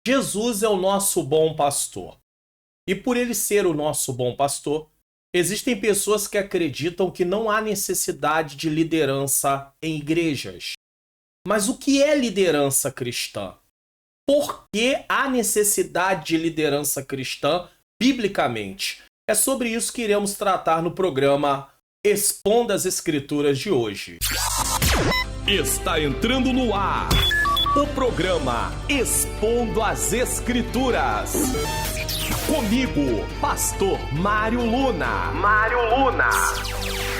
Jesus é o nosso bom pastor. E por ele ser o nosso bom pastor, existem pessoas que acreditam que não há necessidade de liderança em igrejas. Mas o que é liderança cristã? Por que há necessidade de liderança cristã biblicamente? É sobre isso que iremos tratar no programa Expondo as Escrituras de hoje. Está entrando no ar o programa Expondo as Escrituras. Comigo, Pastor Mário Luna.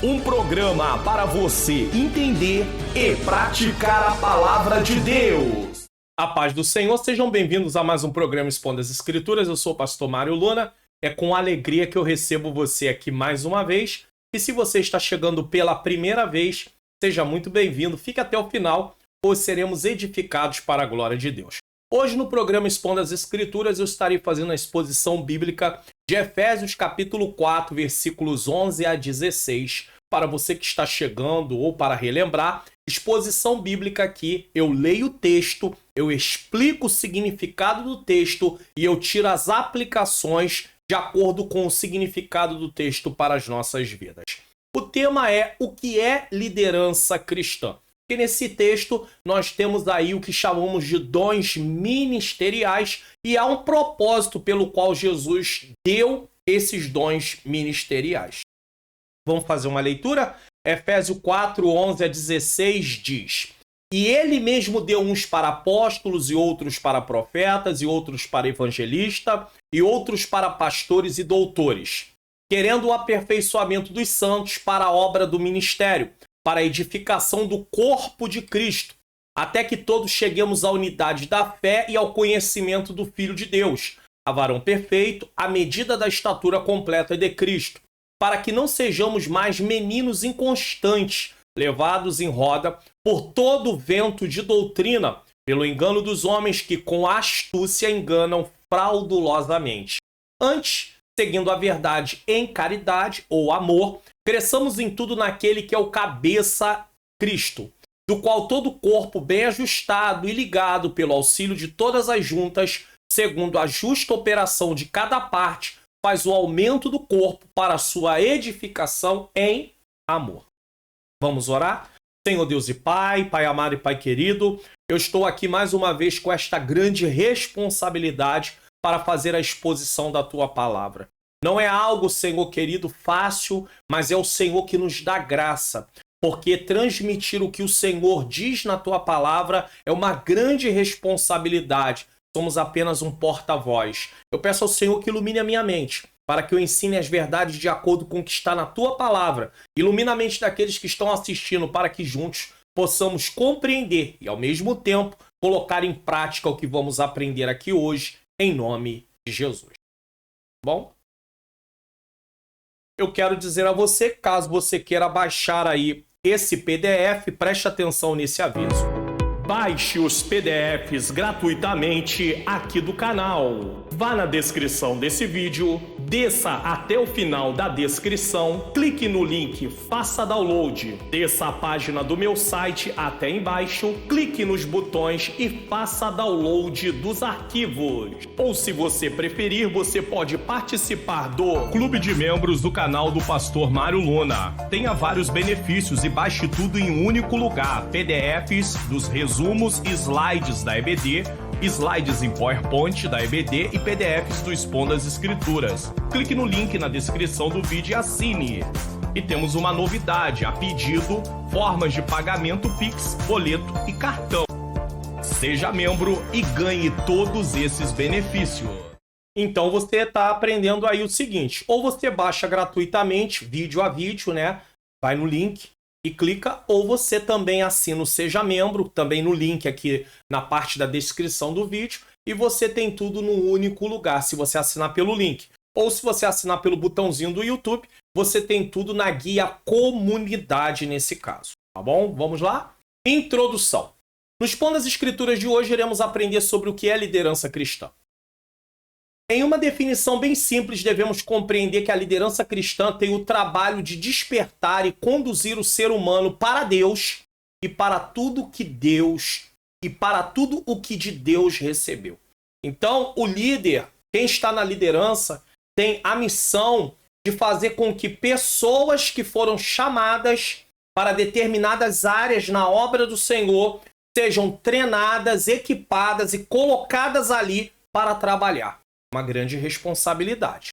Um programa para você entender e praticar a palavra de Deus. A paz do Senhor, sejam bem-vindos a mais um programa Expondo as Escrituras. Eu sou o Pastor Mário Luna. É com alegria que eu recebo você aqui mais uma vez. E se você está chegando pela primeira vez, seja muito bem-vindo. Fique até o final, pois seremos edificados para a glória de Deus. Hoje no programa Expondo as Escrituras eu estarei fazendo a exposição bíblica de Efésios capítulo 4, versículos 11 a 16. Para você que está chegando ou para relembrar, exposição bíblica aqui, eu leio o texto, eu explico o significado do texto e eu tiro as aplicações de acordo com o significado do texto para as nossas vidas. O tema é o que é liderança cristã. E nesse texto nós temos aí o que chamamos de dons ministeriais e há um propósito pelo qual Jesus deu esses dons ministeriais. Vamos fazer uma leitura? Efésios 4, 11 a 16 diz: E ele mesmo deu uns para apóstolos, e outros para profetas, e outros para evangelistas, e outros para pastores e doutores, querendo o aperfeiçoamento dos santos para a obra do ministério, para a edificação do corpo de Cristo, até que todos cheguemos à unidade da fé e ao conhecimento do Filho de Deus, a varão perfeito, à medida da estatura completa de Cristo, para que não sejamos mais meninos inconstantes, levados em roda por todo o vento de doutrina, pelo engano dos homens que com astúcia enganam fraudulosamente. Antes, seguindo a verdade em caridade ou amor, cresçamos em tudo naquele que é o cabeça, Cristo, do qual todo o corpo bem ajustado e ligado pelo auxílio de todas as juntas, segundo a justa operação de cada parte, faz o aumento do corpo para a sua edificação em amor. Vamos orar? Senhor Deus e Pai, Pai amado e Pai querido, eu estou aqui mais uma vez com esta grande responsabilidade para fazer a exposição da Tua palavra. Não é algo, Senhor querido, fácil, mas é o Senhor que nos dá graça, porque transmitir o que o Senhor diz na Tua palavra é uma grande responsabilidade. Somos apenas um porta-voz. Eu peço ao Senhor que ilumine a minha mente, para que eu ensine as verdades de acordo com o que está na Tua palavra. Ilumina a mente daqueles que estão assistindo, para que juntos possamos compreender e, ao mesmo tempo, colocar em prática o que vamos aprender aqui hoje, em nome de Jesus. Bom? Eu quero dizer a você, caso você queira baixar aí esse PDF, preste atenção nesse aviso. Baixe os PDFs gratuitamente aqui do canal. Vá na descrição desse vídeo, desça até o final da descrição, clique no link Faça Download, desça a página do meu site até embaixo, clique nos botões e faça download dos arquivos. Ou se você preferir, você pode participar do Clube de Membros do canal do Pastor Mário Luna. Tenha vários benefícios e baixe tudo em um único lugar. PDFs dos resumos e slides da EBD, slides em PowerPoint da EBD e PDFs do Expondo as Escrituras. Clique no link na descrição do vídeo e assine. E temos uma novidade, a pedido, formas de pagamento Pix, boleto e cartão. Seja membro e ganhe todos esses benefícios. Então você está aprendendo aí o seguinte, ou você baixa gratuitamente, vídeo a vídeo, né? Vai no link e clica, ou você também assina o Seja Membro, também no link aqui na parte da descrição do vídeo, e você tem tudo num único lugar, se você assinar pelo link. Ou se você assinar pelo botãozinho do YouTube, você tem tudo na guia Comunidade nesse caso, tá bom? Vamos lá? Introdução. No Expondo as Escrituras de hoje, iremos aprender sobre o que é liderança cristã. Em uma definição bem simples, devemos compreender que a liderança cristã tem o trabalho de despertar e conduzir o ser humano para Deus e para tudo o que de Deus recebeu. Então, o líder, quem está na liderança, tem a missão de fazer com que pessoas que foram chamadas para determinadas áreas na obra do Senhor sejam treinadas, equipadas e colocadas ali para trabalhar. Uma grande responsabilidade.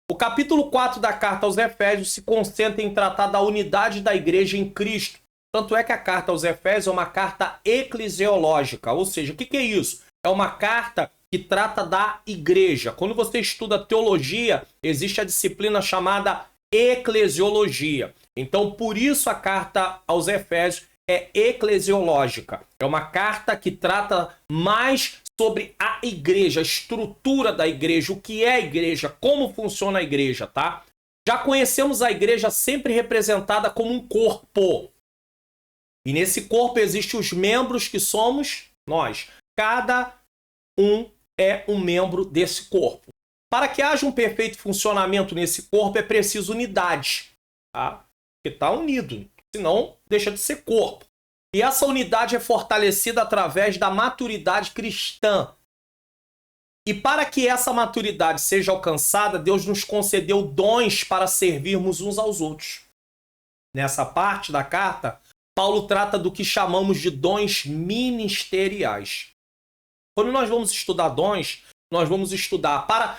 O capítulo 4 da carta aos Efésios se concentra em tratar da unidade da igreja em Cristo. Tanto é que a carta aos Efésios é uma carta eclesiológica, ou seja, o que é isso? É uma carta que trata da igreja. Quando você estuda teologia, existe a disciplina chamada eclesiologia. Então, por isso a carta aos Efésios é eclesiológica. É uma carta que trata mais sobre a igreja, a estrutura da igreja, o que é a igreja, como funciona a igreja, tá? Já conhecemos a igreja sempre representada como um corpo. E nesse corpo existem os membros que somos nós. Cada um é um membro desse corpo. Para que haja um perfeito funcionamento nesse corpo é preciso unidade, tá? Porque está unido, senão deixa de ser corpo. E essa unidade é fortalecida através da maturidade cristã. E para que essa maturidade seja alcançada, Deus nos concedeu dons para servirmos uns aos outros. Nessa parte da carta, Paulo trata do que chamamos de dons ministeriais. Quando nós vamos estudar dons, nós vamos estudar para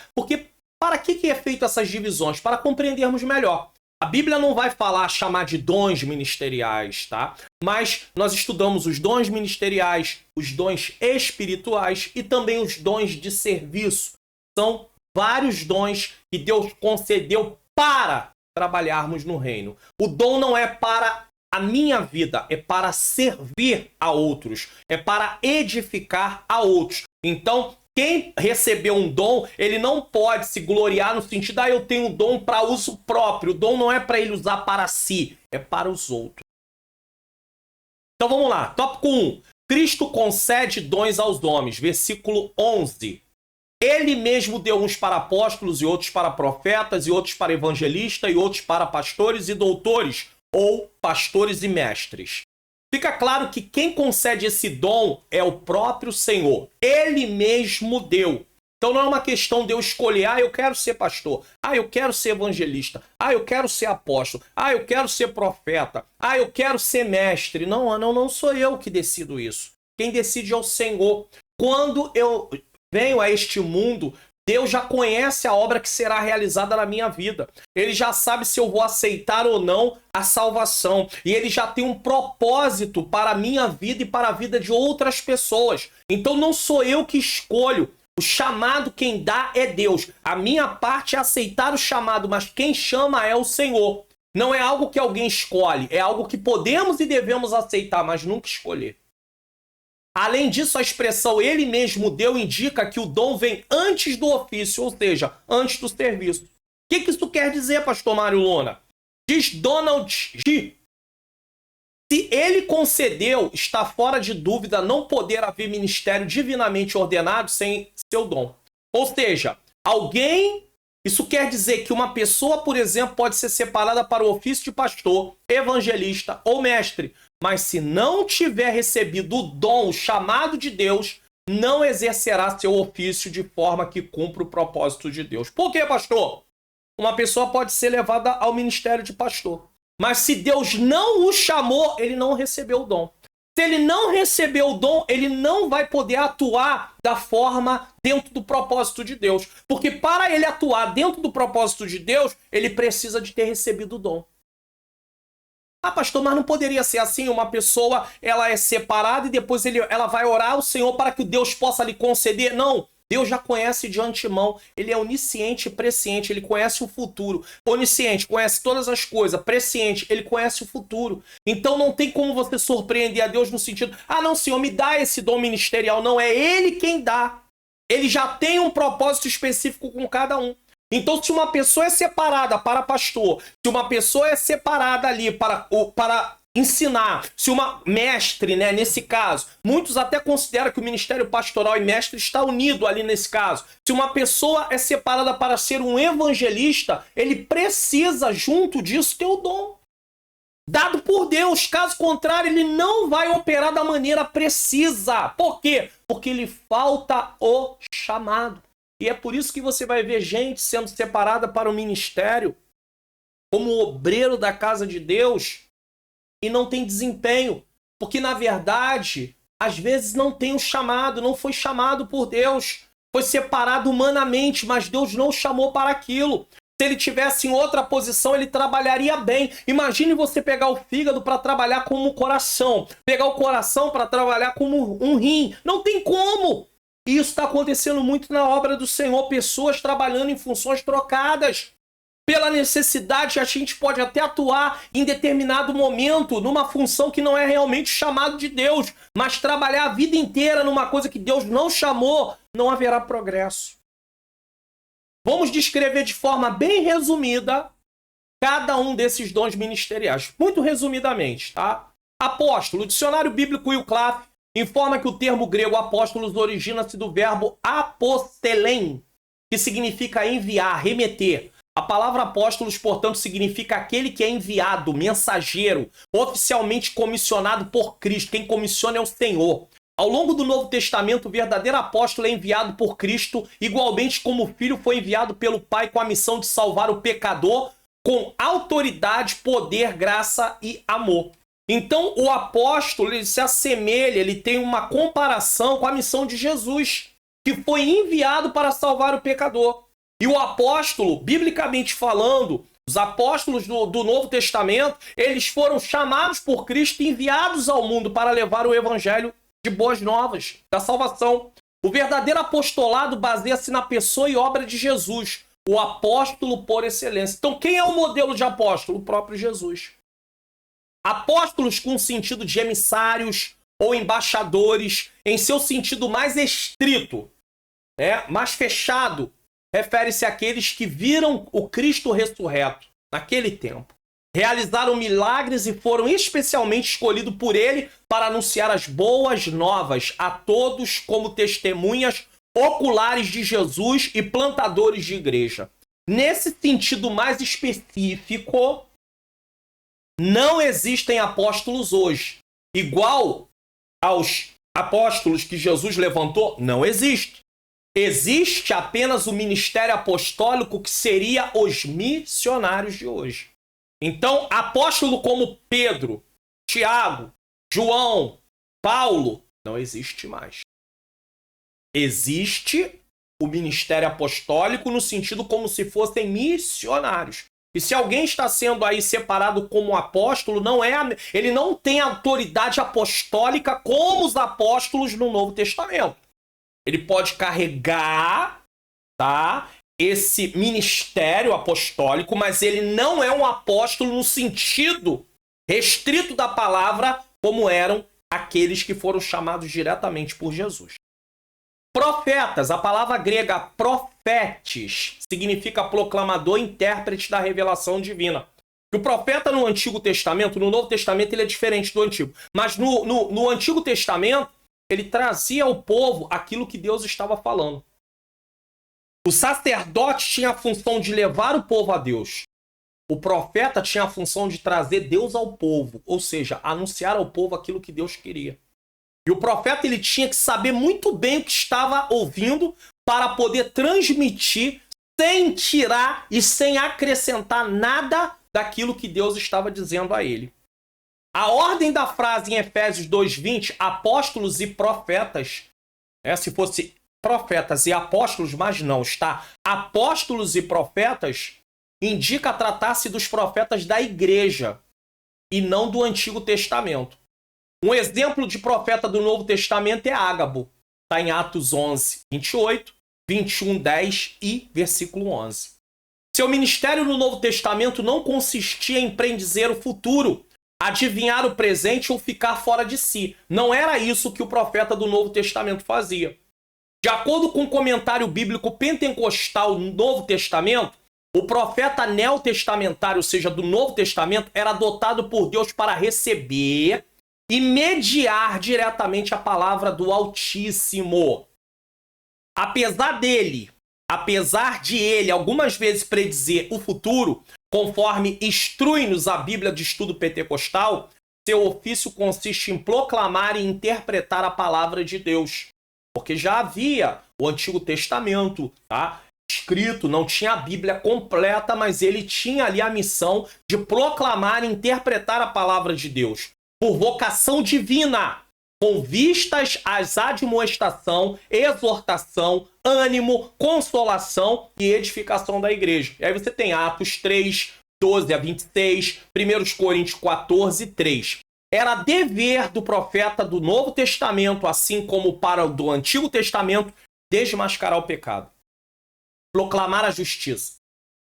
que é feito essas divisões? Para compreendermos melhor. A Bíblia não vai chamar de dons ministeriais, tá? Mas nós estudamos os dons ministeriais, os dons espirituais e também os dons de serviço. São vários dons que Deus concedeu para trabalharmos no reino. O dom não é para a minha vida, é para servir a outros, é para edificar a outros. Então, quem recebeu um dom, ele não pode se gloriar no sentido, eu tenho um dom para uso próprio. O dom não é para ele usar para si, é para os outros. Então vamos lá, tópico 1. Cristo concede dons aos homens, versículo 11. Ele mesmo deu uns para apóstolos e outros para profetas e outros para evangelistas e outros para pastores e doutores, ou pastores e mestres. Fica claro que quem concede esse dom é o próprio Senhor. Ele mesmo deu. Então não é uma questão de eu escolher, eu quero ser pastor, eu quero ser evangelista, eu quero ser apóstolo, eu quero ser profeta, eu quero ser mestre. Não sou eu que decido isso. Quem decide é o Senhor. Quando eu venho a este mundo, Deus já conhece a obra que será realizada na minha vida. Ele já sabe se eu vou aceitar ou não a salvação. E ele já tem um propósito para a minha vida e para a vida de outras pessoas. Então não sou eu que escolho. O chamado quem dá é Deus. A minha parte é aceitar o chamado, mas quem chama é o Senhor. Não é algo que alguém escolhe. É algo que podemos e devemos aceitar, mas nunca escolher. Além disso, a expressão ele mesmo deu indica que o dom vem antes do ofício, ou seja, antes do serviço. O que isso quer dizer, pastor Mário Luna? Diz Donald G. Se ele concedeu, está fora de dúvida não poder haver ministério divinamente ordenado sem seu dom. Ou seja, isso quer dizer que uma pessoa, por exemplo, pode ser separada para o ofício de pastor, evangelista ou mestre, mas se não tiver recebido o dom, o chamado de Deus, não exercerá seu ofício de forma que cumpra o propósito de Deus. Por quê, pastor? Uma pessoa pode ser levada ao ministério de pastor, mas se Deus não o chamou, ele não recebeu o dom. Se ele não recebeu o dom, ele não vai poder atuar da forma dentro do propósito de Deus. Porque para ele atuar dentro do propósito de Deus, ele precisa de ter recebido o dom. Pastor, mas não poderia ser assim? Uma pessoa, ela é separada e depois ela vai orar ao Senhor para que Deus possa lhe conceder? Não. Deus já conhece de antemão. Ele é onisciente e presciente. Ele conhece o futuro. Onisciente, conhece todas as coisas. Presciente, ele conhece o futuro. Então não tem como você surpreender a Deus no sentido, não, Senhor, me dá esse dom ministerial. Não, é Ele quem dá. Ele já tem um propósito específico com cada um. Então, se uma pessoa é separada para pastor, se uma pessoa é separada ali para ensinar, se uma mestre, né, nesse caso, muitos até consideram que o ministério pastoral e mestre está unido ali nesse caso. Se uma pessoa é separada para ser um evangelista, ele precisa, junto disso, ter o dom dado por Deus. Caso contrário, ele não vai operar da maneira precisa. Por quê? Porque lhe falta o chamado. E é por isso que você vai ver gente sendo separada para o ministério como obreiro da casa de Deus e não tem desempenho. Porque, na verdade, às vezes não tem o chamado, não foi chamado por Deus. Foi separado humanamente, mas Deus não o chamou para aquilo. Se ele tivesse em outra posição, ele trabalharia bem. Imagine você pegar o fígado para trabalhar como o coração. Pegar o coração para trabalhar como um rim. Não tem como. E isso está acontecendo muito na obra do Senhor. Pessoas trabalhando em funções trocadas. Pela necessidade, a gente pode até atuar em determinado momento numa função que não é realmente chamado de Deus. Mas trabalhar a vida inteira numa coisa que Deus não chamou, não haverá progresso. Vamos descrever de forma bem resumida cada um desses dons ministeriais. Muito resumidamente, tá? Apóstolo. O dicionário bíblico Will Claff informa que o termo grego apóstolos origina-se do verbo apostelen, que significa enviar, remeter. A palavra apóstolos, portanto, significa aquele que é enviado, mensageiro, oficialmente comissionado por Cristo. Quem comissiona é o Senhor. Ao longo do Novo Testamento, o verdadeiro apóstolo é enviado por Cristo, igualmente como o Filho foi enviado pelo Pai com a missão de salvar o pecador, com autoridade, poder, graça e amor. Então, o apóstolo ele se assemelha, ele tem uma comparação com a missão de Jesus, que foi enviado para salvar o pecador. E o apóstolo, biblicamente falando, os apóstolos do Novo Testamento, eles foram chamados por Cristo e enviados ao mundo para levar o evangelho de boas novas, da salvação. O verdadeiro apostolado baseia-se na pessoa e obra de Jesus, o apóstolo por excelência. Então, quem é o modelo de apóstolo? O próprio Jesus. Apóstolos com o sentido de emissários ou embaixadores, em seu sentido mais estrito, mais fechado, refere-se àqueles que viram o Cristo ressurreto naquele tempo. Realizaram milagres e foram especialmente escolhidos por ele para anunciar as boas novas a todos como testemunhas oculares de Jesus e plantadores de igreja. Nesse sentido mais específico, não existem apóstolos hoje. Igual aos apóstolos que Jesus levantou, não existe. Existe apenas o ministério apostólico que seria os missionários de hoje. Então, apóstolo como Pedro, Tiago, João, Paulo, não existe mais. Existe o ministério apostólico no sentido como se fossem missionários. E se alguém está sendo aí separado como apóstolo, ele não tem autoridade apostólica como os apóstolos no Novo Testamento. Ele pode carregar, esse ministério apostólico, mas ele não é um apóstolo no sentido restrito da palavra, como eram aqueles que foram chamados diretamente por Jesus. Profetas, a palavra grega profetes, significa proclamador e intérprete da revelação divina. E o profeta no Antigo Testamento, no Novo Testamento, ele é diferente do Antigo. Mas no Antigo Testamento, ele trazia ao povo aquilo que Deus estava falando. O sacerdote tinha a função de levar o povo a Deus. O profeta tinha a função de trazer Deus ao povo, ou seja, anunciar ao povo aquilo que Deus queria. E o profeta ele tinha que saber muito bem o que estava ouvindo para poder transmitir sem tirar e sem acrescentar nada daquilo que Deus estava dizendo a ele. A ordem da frase em Efésios 2:20, apóstolos e profetas, se fosse profetas e apóstolos, mas não, está apóstolos e profetas, indica tratar-se dos profetas da igreja e não do Antigo Testamento. Um exemplo de profeta do Novo Testamento é Ágabo. Está em Atos 11:28, 21:10 e versículo 11. Seu ministério no Novo Testamento não consistia em predizer o futuro, adivinhar o presente ou ficar fora de si. Não era isso que o profeta do Novo Testamento fazia. De acordo com o comentário bíblico pentecostal no Novo Testamento, o profeta neotestamentário, ou seja, do Novo Testamento, era dotado por Deus para receber e mediar diretamente a palavra do Altíssimo. Apesar de ele algumas vezes predizer o futuro, conforme instrui-nos a Bíblia de Estudo Pentecostal, seu ofício consiste em proclamar e interpretar a palavra de Deus. porque já havia o Antigo Testamento, tá? Escrito, não tinha a Bíblia completa, mas ele tinha ali a missão de proclamar e interpretar a palavra de Deus, por vocação divina, com vistas às admoestação, exortação, ânimo, consolação e edificação da igreja. E aí você tem Atos 3, 12 a 26, 1 Coríntios 14, 3. Era dever do profeta do Novo Testamento, assim como para o do Antigo Testamento, desmascarar o pecado, proclamar a justiça,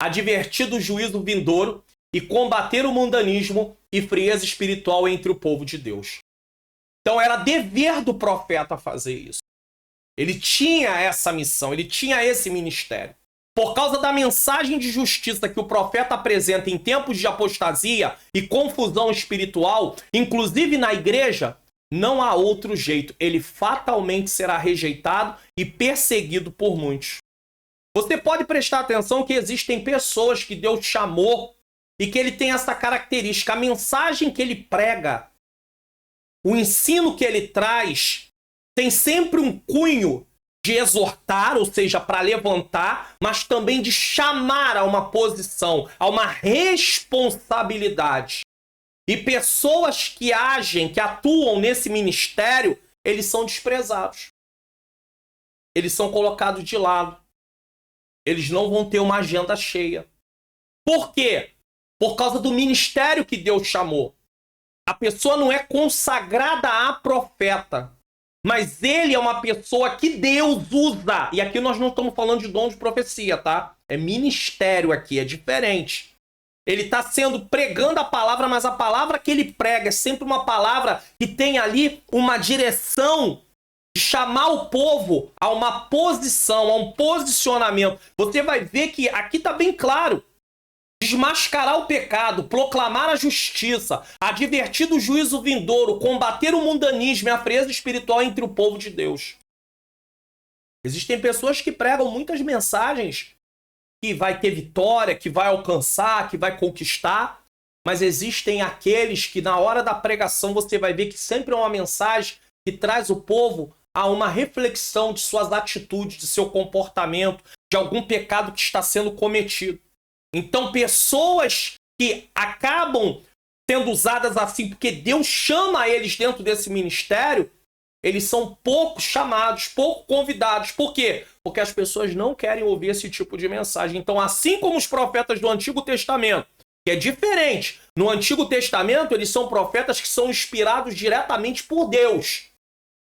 advertir do juízo vindouro e combater o mundanismo e frieza espiritual entre o povo de Deus. Então era dever do profeta fazer isso. Ele tinha essa missão, ele tinha esse ministério. Por causa da mensagem de justiça que o profeta apresenta em tempos de apostasia e confusão espiritual, inclusive na igreja, não há outro jeito. Ele fatalmente será rejeitado e perseguido por muitos. Você pode prestar atenção que existem pessoas que Deus chamou e que ele tem essa característica. A mensagem que ele prega, o ensino que ele traz, tem sempre um cunho de exortar, ou seja, para levantar, mas também de chamar a uma posição, a uma responsabilidade. E pessoas que agem, que atuam nesse ministério, eles são desprezados. Eles são colocados de lado. Eles não vão ter uma agenda cheia. Por quê? Por causa do ministério que Deus chamou. A pessoa não é consagrada a profeta, mas ele é uma pessoa que Deus usa. E aqui nós não estamos falando de dom de profecia, tá? É ministério aqui, é diferente. Ele está pregando a palavra, mas a palavra que ele prega é sempre uma palavra que tem ali uma direção de chamar o povo a uma posição, a um posicionamento. Você vai ver que aqui está bem claro. Desmascarar o pecado, proclamar a justiça, advertir do juízo vindouro, combater o mundanismo e a frieza espiritual entre o povo de Deus. Existem pessoas que pregam muitas mensagens que vai ter vitória, que vai alcançar, que vai conquistar, mas existem aqueles que na hora da pregação você vai ver que sempre é uma mensagem que traz o povo a uma reflexão de suas atitudes, de seu comportamento, de algum pecado que está sendo cometido. Então, pessoas que acabam sendo usadas assim porque Deus chama eles dentro desse ministério, eles são pouco chamados, pouco convidados. Por quê? Porque as pessoas não querem ouvir esse tipo de mensagem. Então, assim como os profetas do Antigo Testamento, que é diferente, no Antigo Testamento eles são profetas que são inspirados diretamente por Deus.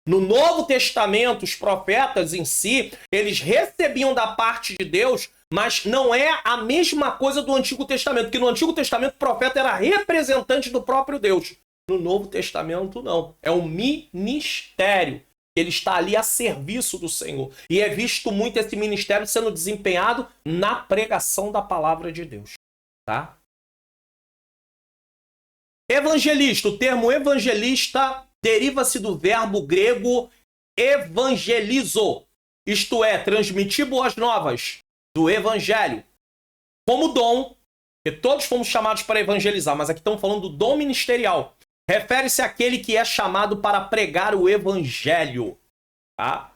No Novo Testamento, os profetas em si, eles recebiam da parte de Deus, mas não é a mesma coisa do Antigo Testamento, porque no Antigo Testamento o profeta era representante do próprio Deus. No Novo Testamento, não. É um ministério. Ele está ali a serviço do Senhor. E é visto muito esse ministério sendo desempenhado na pregação da palavra de Deus. Tá? Evangelista. O termo evangelista deriva-se do verbo grego evangelizo, isto é, transmitir boas novas do evangelho, como dom, porque todos fomos chamados para evangelizar, mas aqui estamos falando do dom ministerial. Refere-se àquele que é chamado para pregar o evangelho. Tá?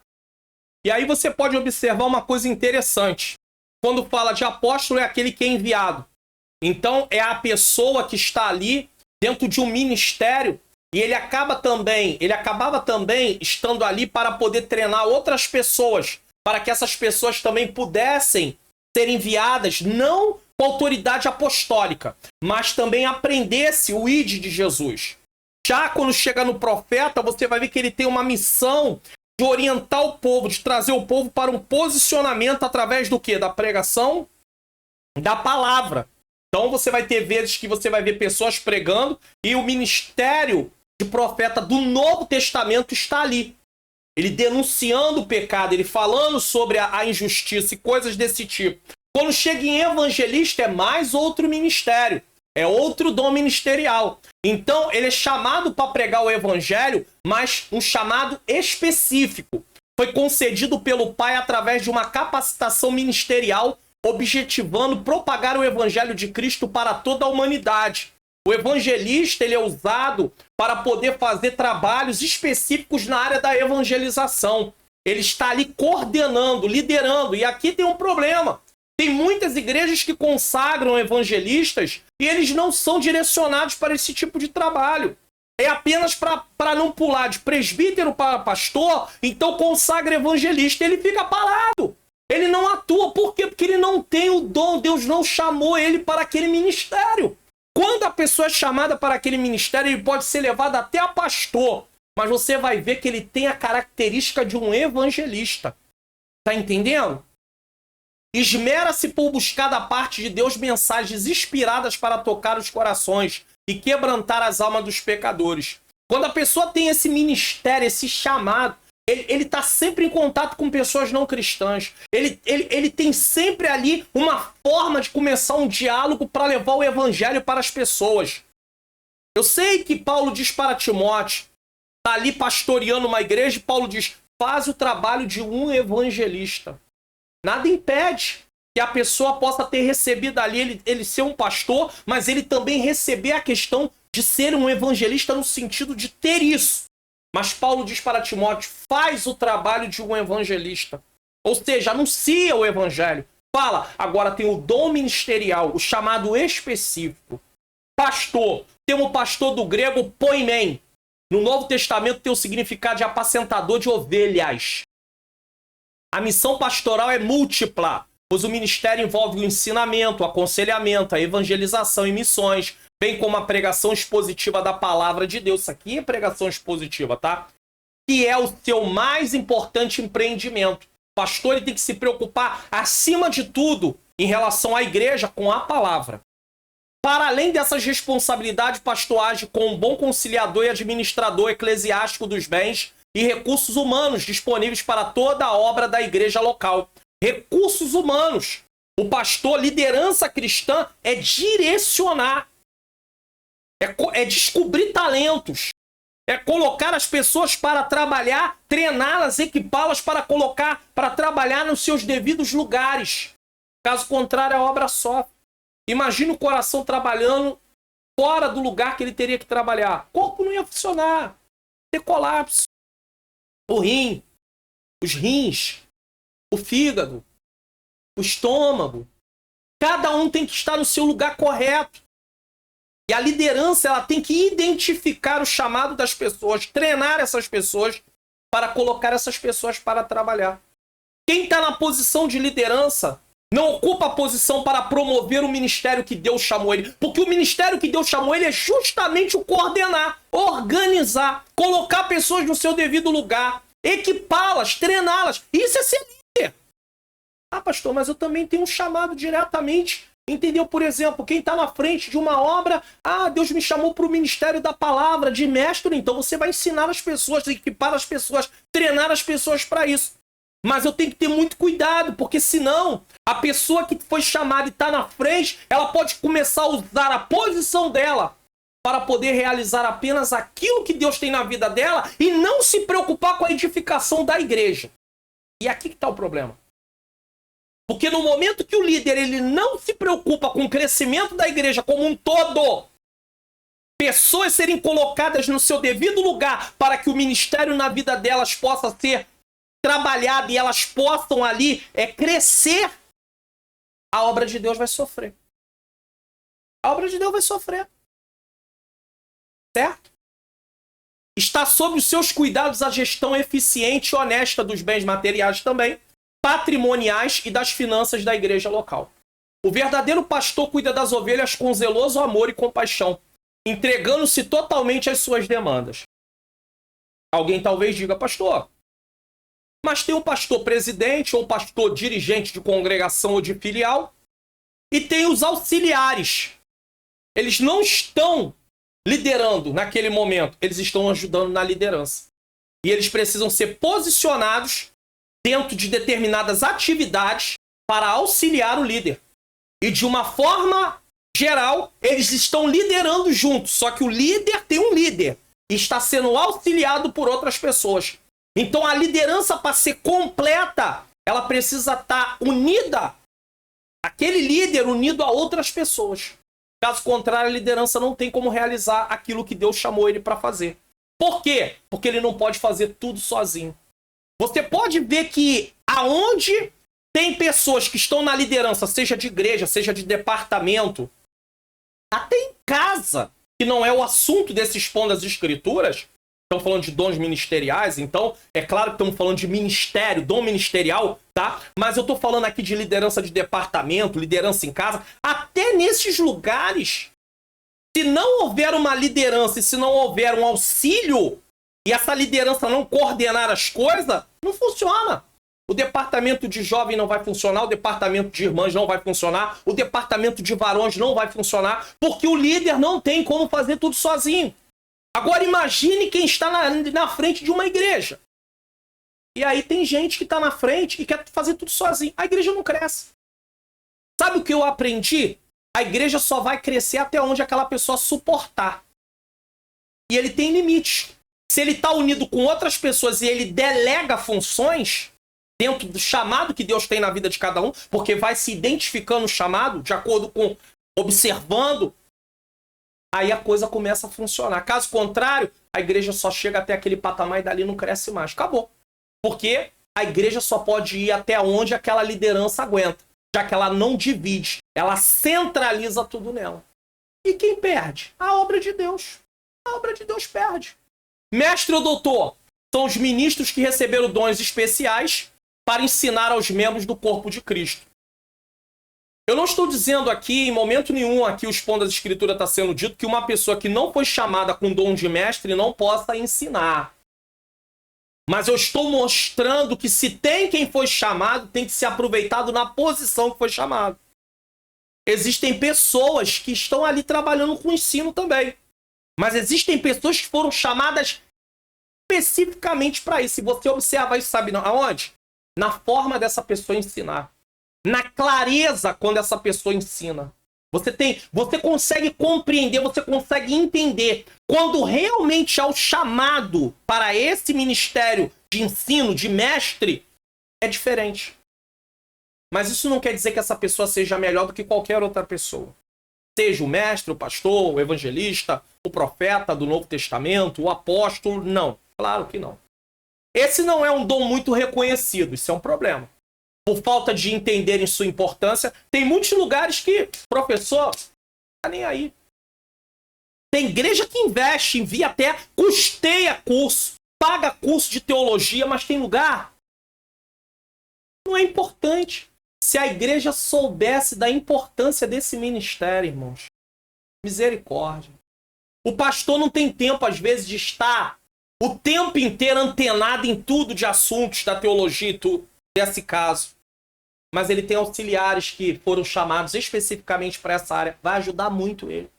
E aí você pode observar uma coisa interessante. Quando fala de apóstolo, é aquele que é enviado. Então, é a pessoa que está ali dentro de um ministério e ele acabava também estando ali para poder treinar outras pessoas, para que essas pessoas também pudessem ser enviadas, não com autoridade apostólica, mas também aprendesse o ID de Jesus. Já quando chega no profeta, você vai ver que ele tem uma missão de orientar o povo, de trazer o povo para um posicionamento através do quê? Da pregação da palavra. Então você vai ter vezes que você vai ver pessoas pregando e o ministério de profeta do Novo Testamento está ali. Ele denunciando o pecado, ele falando sobre a injustiça e coisas desse tipo. Quando chega em evangelista, é mais outro ministério. É outro dom ministerial. Então, ele é chamado para pregar o evangelho, mas um chamado específico. Foi concedido pelo Pai através de uma capacitação ministerial, objetivando propagar o evangelho de Cristo para toda a humanidade. O evangelista ele é usado para poder fazer trabalhos específicos na área da evangelização. Ele está ali coordenando, liderando. E aqui tem um problema. Tem muitas igrejas que consagram evangelistas e eles não são direcionados para esse tipo de trabalho. É apenas para não pular de presbítero para pastor, então consagra evangelista. Ele fica parado. Ele não atua. Por quê? Porque ele não tem o dom. Deus não chamou ele para aquele ministério. Quando a pessoa é chamada para aquele ministério, ele pode ser levado até a pastor. Mas você vai ver que ele tem a característica de um evangelista. Tá entendendo? Esmera-se por buscar da parte de Deus mensagens inspiradas para tocar os corações e quebrantar as almas dos pecadores. Quando a pessoa tem esse ministério, esse chamado, ele está sempre em contato com pessoas não cristãs. Ele tem sempre ali uma forma de começar um diálogo para levar o evangelho para as pessoas. Eu sei que Paulo diz para Timóteo, está ali pastoreando uma igreja, e Paulo diz, faz o trabalho de um evangelista. Nada impede que a pessoa possa ter recebido ali, ele ser um pastor, mas ele também receber a questão de ser um evangelista no sentido de ter isso. Mas Paulo diz para Timóteo, faz o trabalho de um evangelista. Ou seja, anuncia o evangelho. Fala, agora tem o dom ministerial, o chamado específico. Pastor, temos o pastor do grego poimen. No Novo Testamento tem o significado de apacentador de ovelhas. A missão pastoral é múltipla, pois o ministério envolve o ensinamento, o aconselhamento, a evangelização e missões, bem como a pregação expositiva da palavra de Deus. Isso aqui é pregação expositiva, tá? Que é o seu mais importante empreendimento. O pastor ele tem que se preocupar, acima de tudo, em relação à igreja, com a palavra. Para além dessas responsabilidades, o pastor age como um bom conciliador e administrador eclesiástico dos bens e recursos humanos disponíveis para toda a obra da igreja local. Recursos humanos. O pastor, liderança cristã, é direcionar. É descobrir talentos. É colocar as pessoas para trabalhar, treiná-las, equipá-las para trabalhar nos seus devidos lugares. Caso contrário, a obra sofre. Imagina o coração trabalhando fora do lugar que ele teria que trabalhar. O corpo não ia funcionar. Ter colapso. O rim, os rins, o fígado, o estômago. Cada um tem que estar no seu lugar correto. E a liderança ela tem que identificar o chamado das pessoas, treinar essas pessoas para colocar essas pessoas para trabalhar. Quem está na posição de liderança não ocupa a posição para promover o ministério que Deus chamou ele. Porque o ministério que Deus chamou ele é justamente o coordenar, organizar, colocar pessoas no seu devido lugar, equipá-las, treiná-las. Isso é ser líder. Ah, pastor, mas eu também tenho um chamado diretamente. Entendeu? Por exemplo, quem está na frente de uma obra, Deus me chamou para o ministério da palavra, de mestre, então você vai ensinar as pessoas, equipar as pessoas, treinar as pessoas para isso. Mas eu tenho que ter muito cuidado, porque senão a pessoa que foi chamada e está na frente, ela pode começar a usar a posição dela para poder realizar apenas aquilo que Deus tem na vida dela e não se preocupar com a edificação da igreja. E aqui que está o problema. Porque no momento que o líder ele não se preocupa com o crescimento da igreja como um todo, pessoas serem colocadas no seu devido lugar para que o ministério na vida delas possa ser trabalhado e elas possam ali crescer, a obra de Deus vai sofrer. A obra de Deus vai sofrer. Certo? Está sob os seus cuidados a gestão eficiente e honesta dos bens materiais também, patrimoniais e das finanças da igreja local. O verdadeiro pastor cuida das ovelhas com zeloso amor e compaixão, entregando-se totalmente às suas demandas. Alguém talvez diga, pastor, mas tem um pastor presidente ou pastor dirigente de congregação ou de filial e tem os auxiliares. Eles não estão liderando naquele momento, eles estão ajudando na liderança. E eles precisam ser posicionados dentro de determinadas atividades para auxiliar o líder. E de uma forma geral, eles estão liderando juntos. Só que o líder tem um líder e está sendo auxiliado por outras pessoas. Então a liderança, para ser completa, ela precisa estar unida. Aquele líder unido a outras pessoas. Caso contrário, a liderança não tem como realizar aquilo que Deus chamou ele para fazer. Por quê? Porque ele não pode fazer tudo sozinho. Você pode ver que aonde tem pessoas que estão na liderança, seja de igreja, seja de departamento, até em casa, que não é o assunto desse Expondo as Escrituras, estão falando de dons ministeriais, então é claro que estamos falando de ministério, dom ministerial, tá? Mas eu estou falando aqui de liderança de departamento, liderança em casa, até nesses lugares, se não houver uma liderança e se não houver um auxílio, e essa liderança não coordenar as coisas, não funciona. O departamento de jovem não vai funcionar, o departamento de irmãs não vai funcionar, o departamento de varões não vai funcionar, porque o líder não tem como fazer tudo sozinho. Agora imagine quem está na frente de uma igreja. E aí tem gente que está na frente e quer fazer tudo sozinho. A igreja não cresce. Sabe o que eu aprendi? A igreja só vai crescer até onde aquela pessoa suportar. E ele tem limites. Se ele está unido com outras pessoas e ele delega funções dentro do chamado que Deus tem na vida de cada um, porque vai se identificando o chamado de acordo com observando, aí a coisa começa a funcionar. Caso contrário, a igreja só chega até aquele patamar e dali não cresce mais. Acabou. Porque a igreja só pode ir até onde aquela liderança aguenta, já que ela não divide, ela centraliza tudo nela. E quem perde? A obra de Deus. A obra de Deus perde. Mestre ou doutor são os ministros que receberam dons especiais para ensinar aos membros do corpo de Cristo. Eu não estou dizendo aqui, em momento nenhum, aqui o Expondo as Escrituras está sendo dito que uma pessoa que não foi chamada com dom de mestre não possa ensinar. Mas eu estou mostrando que se tem quem foi chamado, tem que ser aproveitado na posição que foi chamado. Existem pessoas que estão ali trabalhando com ensino também. Mas existem pessoas que foram chamadas especificamente para isso. Se você observa isso, sabe aonde? Na forma dessa pessoa ensinar. Na clareza quando essa pessoa ensina. Você consegue compreender, você consegue entender quando realmente há o chamado para esse ministério de ensino, de mestre, é diferente. Mas isso não quer dizer que essa pessoa seja melhor do que qualquer outra pessoa. Seja o mestre, o pastor, o evangelista, o profeta do Novo Testamento, o apóstolo, não. Claro que não. Esse não é um dom muito reconhecido, isso é um problema. Por falta de entenderem sua importância, tem muitos lugares que, professor, tá nem aí. Tem igreja que investe, envia até, custeia curso, paga curso de teologia, mas tem lugar? Não é importante. Se a igreja soubesse da importância desse ministério, irmãos. Misericórdia. O pastor não tem tempo, às vezes, de estar o tempo inteiro antenado em tudo de assuntos da teologia e tudo, desse caso. Mas ele tem auxiliares que foram chamados especificamente para essa área. Vai ajudar muito ele.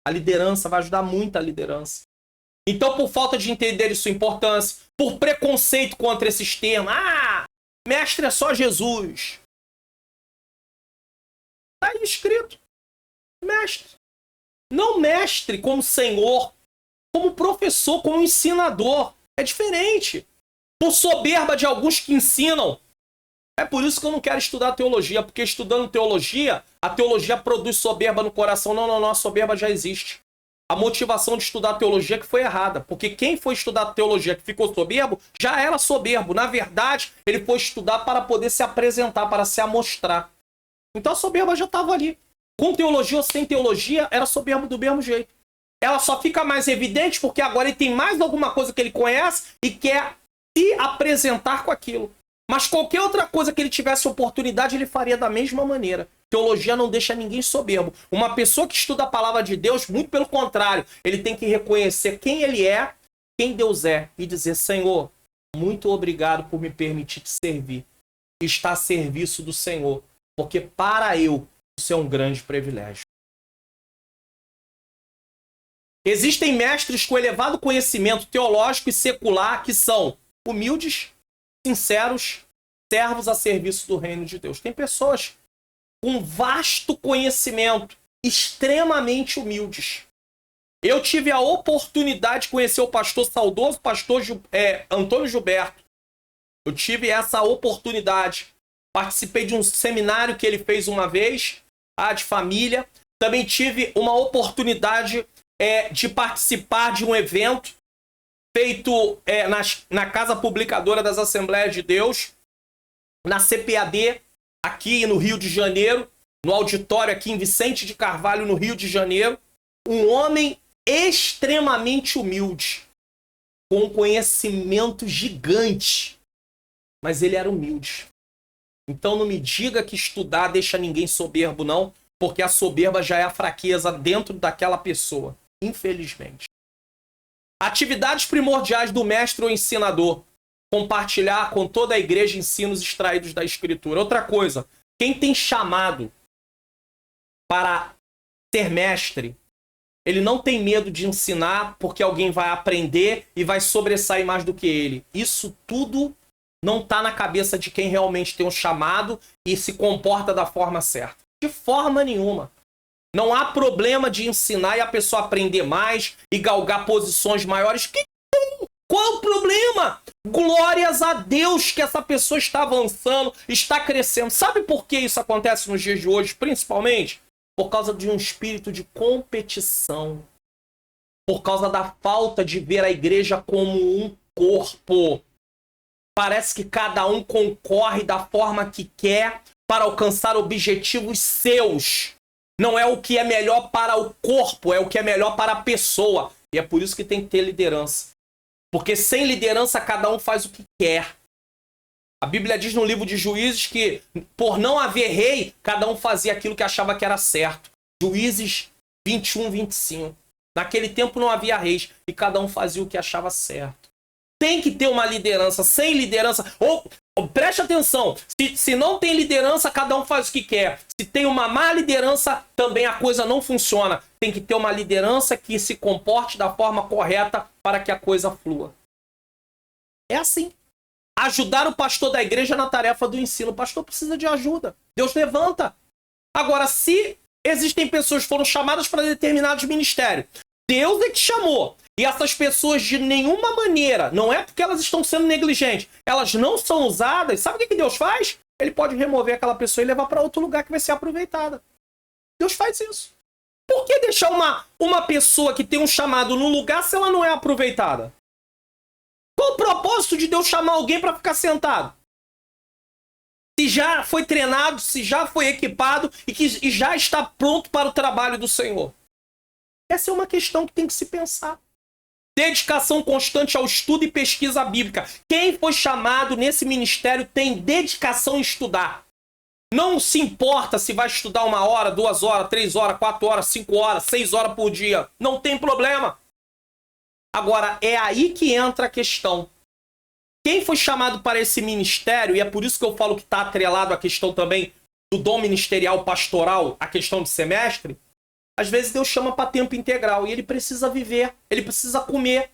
A liderança vai ajudar muito a liderança. Então, por falta de entender sua importância, por preconceito contra esses termos, mestre é só Jesus. Está aí escrito. Mestre. Não mestre como senhor, como professor, como ensinador. É diferente. Por soberba de alguns que ensinam. É por isso que eu não quero estudar teologia, porque estudando teologia, a teologia produz soberba no coração. Não, a soberba já existe. A motivação de estudar teologia que foi errada, porque quem foi estudar teologia que ficou soberbo, já era soberbo. Na verdade, ele foi estudar para poder se apresentar, para se amostrar. Então a soberba já estava ali. Com teologia ou sem teologia, era soberbo do mesmo jeito. Ela só fica mais evidente porque agora ele tem mais alguma coisa que ele conhece e quer se apresentar com aquilo. Mas qualquer outra coisa que ele tivesse oportunidade, ele faria da mesma maneira. Teologia não deixa ninguém soberbo. Uma pessoa que estuda a palavra de Deus, muito pelo contrário, ele tem que reconhecer quem ele é, quem Deus é, e dizer, Senhor, muito obrigado por me permitir te servir. Estar a serviço do Senhor, porque para eu, isso é um grande privilégio. Existem mestres com elevado conhecimento teológico e secular que são humildes, sinceros, servos a serviço do reino de Deus. Tem pessoas com vasto conhecimento, extremamente humildes. Eu tive a oportunidade de conhecer o pastor saudoso, pastor Antônio Gilberto. Eu tive essa oportunidade. Participei de um seminário que ele fez uma vez, de família. Também tive uma oportunidade de participar de um evento feito na Casa Publicadora das Assembleias de Deus, na CPAD, aqui no Rio de Janeiro, no auditório aqui em Vicente de Carvalho, no Rio de Janeiro. Um homem extremamente humilde, com um conhecimento gigante, mas ele era humilde. Então não me diga que estudar deixa ninguém soberbo, não, porque a soberba já é a fraqueza dentro daquela pessoa, infelizmente. Atividades primordiais do mestre ou ensinador: compartilhar com toda a igreja ensinos extraídos da Escritura. Outra coisa, quem tem chamado para ser mestre, ele não tem medo de ensinar porque alguém vai aprender e vai sobressair mais do que ele. Isso tudo não está na cabeça de quem realmente tem um chamado e se comporta da forma certa. De forma nenhuma. Não há problema de ensinar e a pessoa aprender mais e galgar posições maiores. Que tem? Qual o problema? Glórias a Deus que essa pessoa está avançando, está crescendo. Sabe por que isso acontece nos dias de hoje, principalmente? Por causa de um espírito de competição. Por causa da falta de ver a igreja como um corpo. Parece que cada um concorre da forma que quer para alcançar objetivos seus. Não é o que é melhor para o corpo, é o que é melhor para a pessoa. E é por isso que tem que ter liderança. Porque sem liderança, cada um faz o que quer. A Bíblia diz no livro de Juízes que, por não haver rei, cada um fazia aquilo que achava que era certo. Juízes 21, 25. Naquele tempo não havia reis e cada um fazia o que achava certo. Tem que ter uma liderança. Sem liderança... Preste atenção. Se não tem liderança, cada um faz o que quer. Se tem uma má liderança, também a coisa não funciona. Tem que ter uma liderança que se comporte da forma correta para que a coisa flua. É assim. Ajudar o pastor da igreja na tarefa do ensino. O pastor precisa de ajuda. Deus levanta. Agora, se existem pessoas que foram chamadas para determinados ministérios, Deus é que chamou. E essas pessoas, de nenhuma maneira, não é porque elas estão sendo negligentes, elas não são usadas, sabe o que Deus faz? Ele pode remover aquela pessoa e levar para outro lugar que vai ser aproveitada. Deus faz isso. Por que deixar uma pessoa que tem um chamado no lugar se ela não é aproveitada? Qual o propósito de Deus chamar alguém para ficar sentado? Se já foi treinado, se já foi equipado e já está pronto para o trabalho do Senhor. Essa é uma questão que tem que se pensar. Dedicação constante ao estudo e pesquisa bíblica. Quem foi chamado nesse ministério tem dedicação em estudar. Não se importa se vai estudar 1 hora, 2 horas, 3 horas, 4 horas, 5 horas, 6 horas por dia. Não tem problema. Agora, é aí que entra a questão. Quem foi chamado para esse ministério, e é por isso que eu falo que está atrelado à questão também do dom ministerial pastoral, a questão de semestre, às vezes Deus chama para tempo integral e ele precisa viver, ele precisa comer.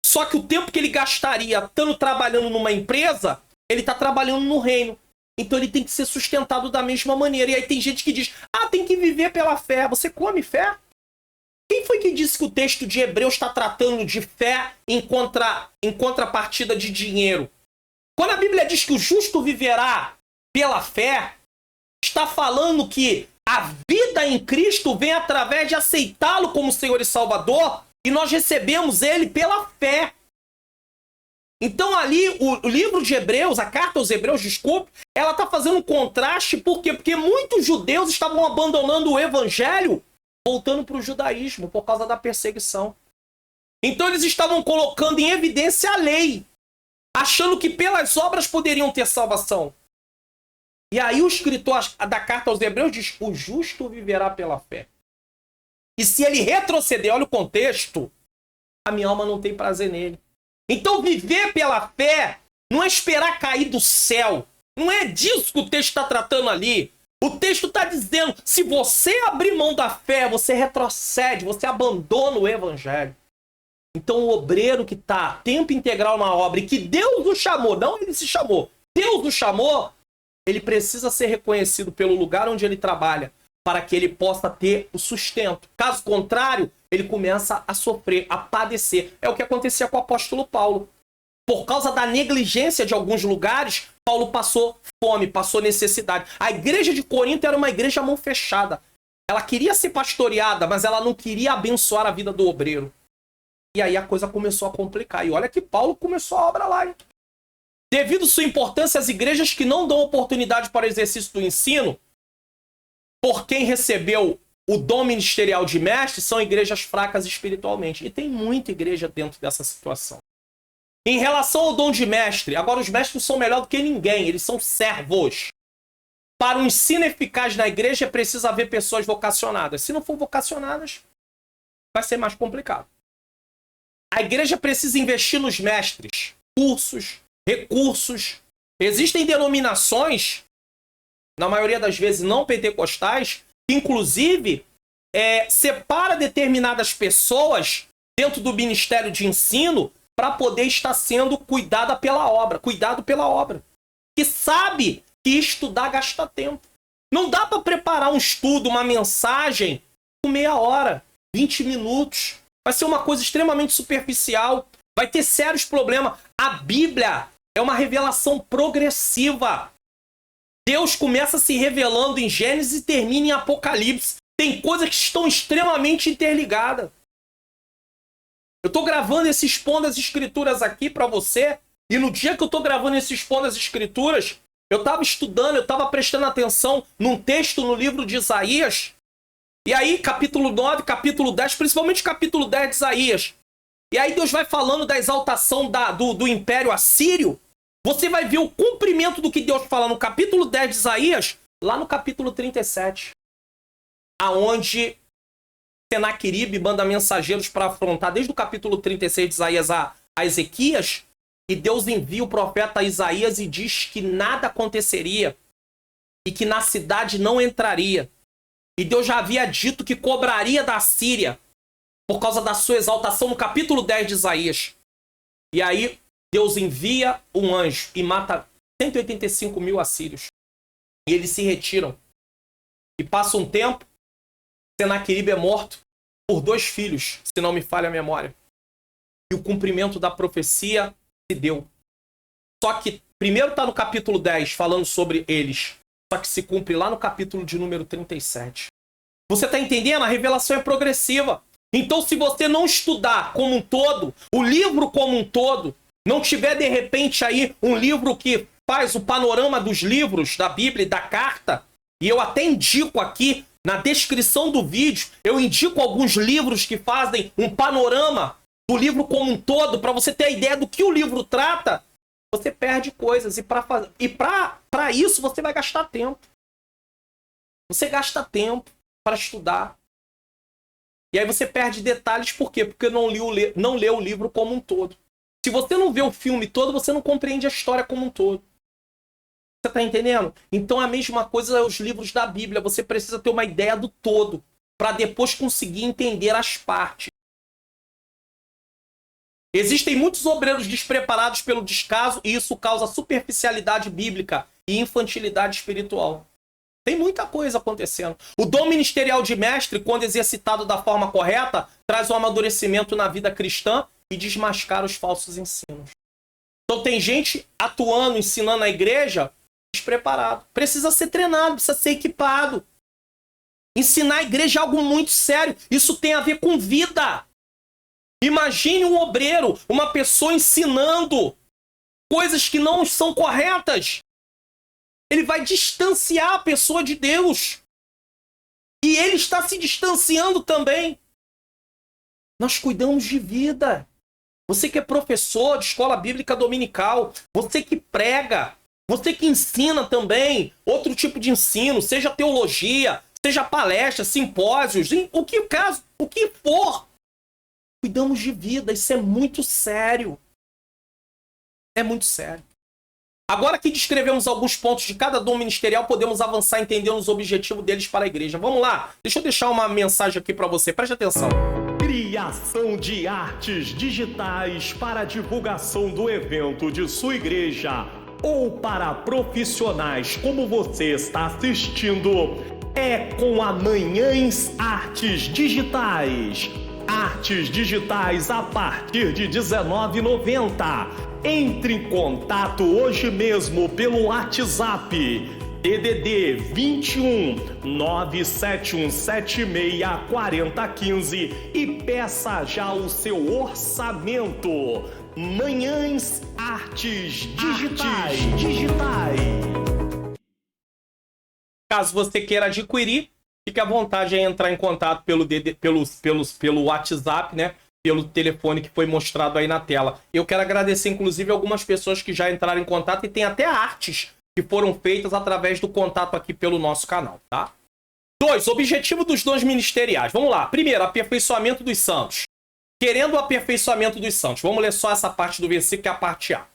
Só que o tempo que ele gastaria estando trabalhando numa empresa, ele está trabalhando no reino. Então ele tem que ser sustentado da mesma maneira. E aí tem gente que diz, tem que viver pela fé. Você come fé? Quem foi que disse que o texto de Hebreus está tratando de fé em contrapartida de dinheiro? Quando a Bíblia diz que o justo viverá pela fé, está falando que a vida em Cristo vem através de aceitá-lo como Senhor e Salvador, e nós recebemos ele pela fé. Então ali, o livro de Hebreus, a carta aos Hebreus, desculpe, ela está fazendo um contraste, por quê? Porque muitos judeus estavam abandonando o evangelho, voltando para o judaísmo, por causa da perseguição. Então eles estavam colocando em evidência a lei, achando que pelas obras poderiam ter salvação. E aí o escritor da carta aos Hebreus diz, o justo viverá pela fé. E se ele retroceder, olha o contexto, a minha alma não tem prazer nele. Então viver pela fé não é esperar cair do céu. Não é disso que o texto está tratando ali. O texto está dizendo, se você abrir mão da fé, você retrocede, você abandona o evangelho. Então o obreiro que está tempo integral na obra e que Deus o chamou, não ele se chamou, Deus o chamou, ele precisa ser reconhecido pelo lugar onde ele trabalha, para que ele possa ter o sustento. Caso contrário, ele começa a sofrer, a padecer. É o que acontecia com o apóstolo Paulo. Por causa da negligência de alguns lugares, Paulo passou fome, passou necessidade. A igreja de Corinto era uma igreja mão fechada. Ela queria ser pastoreada, mas ela não queria abençoar a vida do obreiro. E aí a coisa começou a complicar. E olha que Paulo começou a obra lá, hein? Devido sua importância, as igrejas que não dão oportunidade para o exercício do ensino, por quem recebeu o dom ministerial de mestre, são igrejas fracas espiritualmente. E tem muita igreja dentro dessa situação. Em relação ao dom de mestre, agora os mestres são melhor do que ninguém, eles são servos. Para um ensino eficaz na igreja é preciso haver pessoas vocacionadas. Se não for vocacionadas, vai ser mais complicado. A igreja precisa investir nos mestres, cursos, recursos. Existem denominações, na maioria das vezes não pentecostais, que inclusive separa determinadas pessoas dentro do ministério de ensino para poder estar sendo cuidado pela obra. Que sabe que estudar gasta tempo. Não dá para preparar um estudo, uma mensagem com meia hora, 20 minutos. Vai ser uma coisa extremamente superficial. Vai ter sérios problemas. A Bíblia é uma revelação progressiva. Deus começa se revelando em Gênesis e termina em Apocalipse. Tem coisas que estão extremamente interligadas. Eu estou gravando esse Expondo as Escrituras aqui para você. E no dia que eu estou gravando esse Expondo as Escrituras, eu estava estudando, eu estava prestando atenção num texto no livro de Isaías. E aí, capítulo 9, capítulo 10, principalmente capítulo 10 de Isaías. E aí Deus vai falando da exaltação do Império Assírio. Você vai ver o cumprimento do que Deus fala no capítulo 10 de Isaías, lá no capítulo 37. Aonde Senaqueribe manda mensageiros para afrontar, desde o capítulo 36 de Isaías a Ezequias, e Deus envia o profeta Isaías e diz que nada aconteceria e que na cidade não entraria. E Deus já havia dito que cobraria da Síria por causa da sua exaltação no capítulo 10 de Isaías. E aí Deus envia um anjo e mata 185 mil assírios. E eles se retiram. E passa um tempo, Senaqueribe é morto por 2 filhos, se não me falha a memória. E o cumprimento da profecia se deu. Só que primeiro está no capítulo 10 falando sobre eles. Só que se cumpre lá no capítulo de número 37. Você está entendendo? A revelação é progressiva. Então se você não estudar como um todo, o livro como um todo, não tiver de repente aí um livro que faz o panorama dos livros da Bíblia e da carta, e eu até indico aqui na descrição do vídeo, eu indico alguns livros que fazem um panorama do livro como um todo, para você ter a ideia do que o livro trata, você perde coisas. E para isso você vai gastar tempo. Você gasta tempo para estudar. E aí você perde detalhes, por quê? Porque não lê o livro como um todo. Se você não vê o filme todo, você não compreende a história como um todo. Você está entendendo? Então a mesma coisa é os livros da Bíblia. Você precisa ter uma ideia do todo, para depois conseguir entender as partes. Existem muitos obreiros despreparados pelo descaso e isso causa superficialidade bíblica e infantilidade espiritual. Tem muita coisa acontecendo. O dom ministerial de mestre, quando exercitado da forma correta, traz um amadurecimento na vida cristã e desmascara os falsos ensinos. Então tem gente atuando, ensinando na igreja, despreparado. Precisa ser treinado, precisa ser equipado. Ensinar a igreja é algo muito sério. Isso tem a ver com vida. Imagine um obreiro, uma pessoa ensinando coisas que não são corretas. Ele vai distanciar a pessoa de Deus. E ele está se distanciando também. Nós cuidamos de vida. Você que é professor de escola bíblica dominical, você que prega, você que ensina também outro tipo de ensino, seja teologia, seja palestra, simpósios, o que for. Cuidamos de vida, isso é muito sério. É muito sério. Agora que descrevemos alguns pontos de cada dom ministerial, podemos avançar entendendo os objetivos deles para a igreja. Vamos lá, deixa eu deixar uma mensagem aqui para você, preste atenção. Criação de artes digitais para divulgação do evento de sua igreja ou para profissionais como você está assistindo é com a Manhãs Artes Digitais. Artes digitais a partir de R$19,90. Entre em contato hoje mesmo pelo WhatsApp DDD 21 971764015 e peça já o seu orçamento. Manhãs Artes Digitais. Caso você queira adquirir, fique à vontade em entrar em contato pelo WhatsApp, né? Pelo telefone que foi mostrado aí na tela. Eu quero agradecer, inclusive, algumas pessoas que já entraram em contato e tem até artes que foram feitas através do contato aqui pelo nosso canal, tá? 2. Objetivo dos dons ministeriais. Vamos lá. Primeiro, aperfeiçoamento dos santos. Querendo o aperfeiçoamento dos santos. Vamos ler só essa parte do versículo, que é a parte A.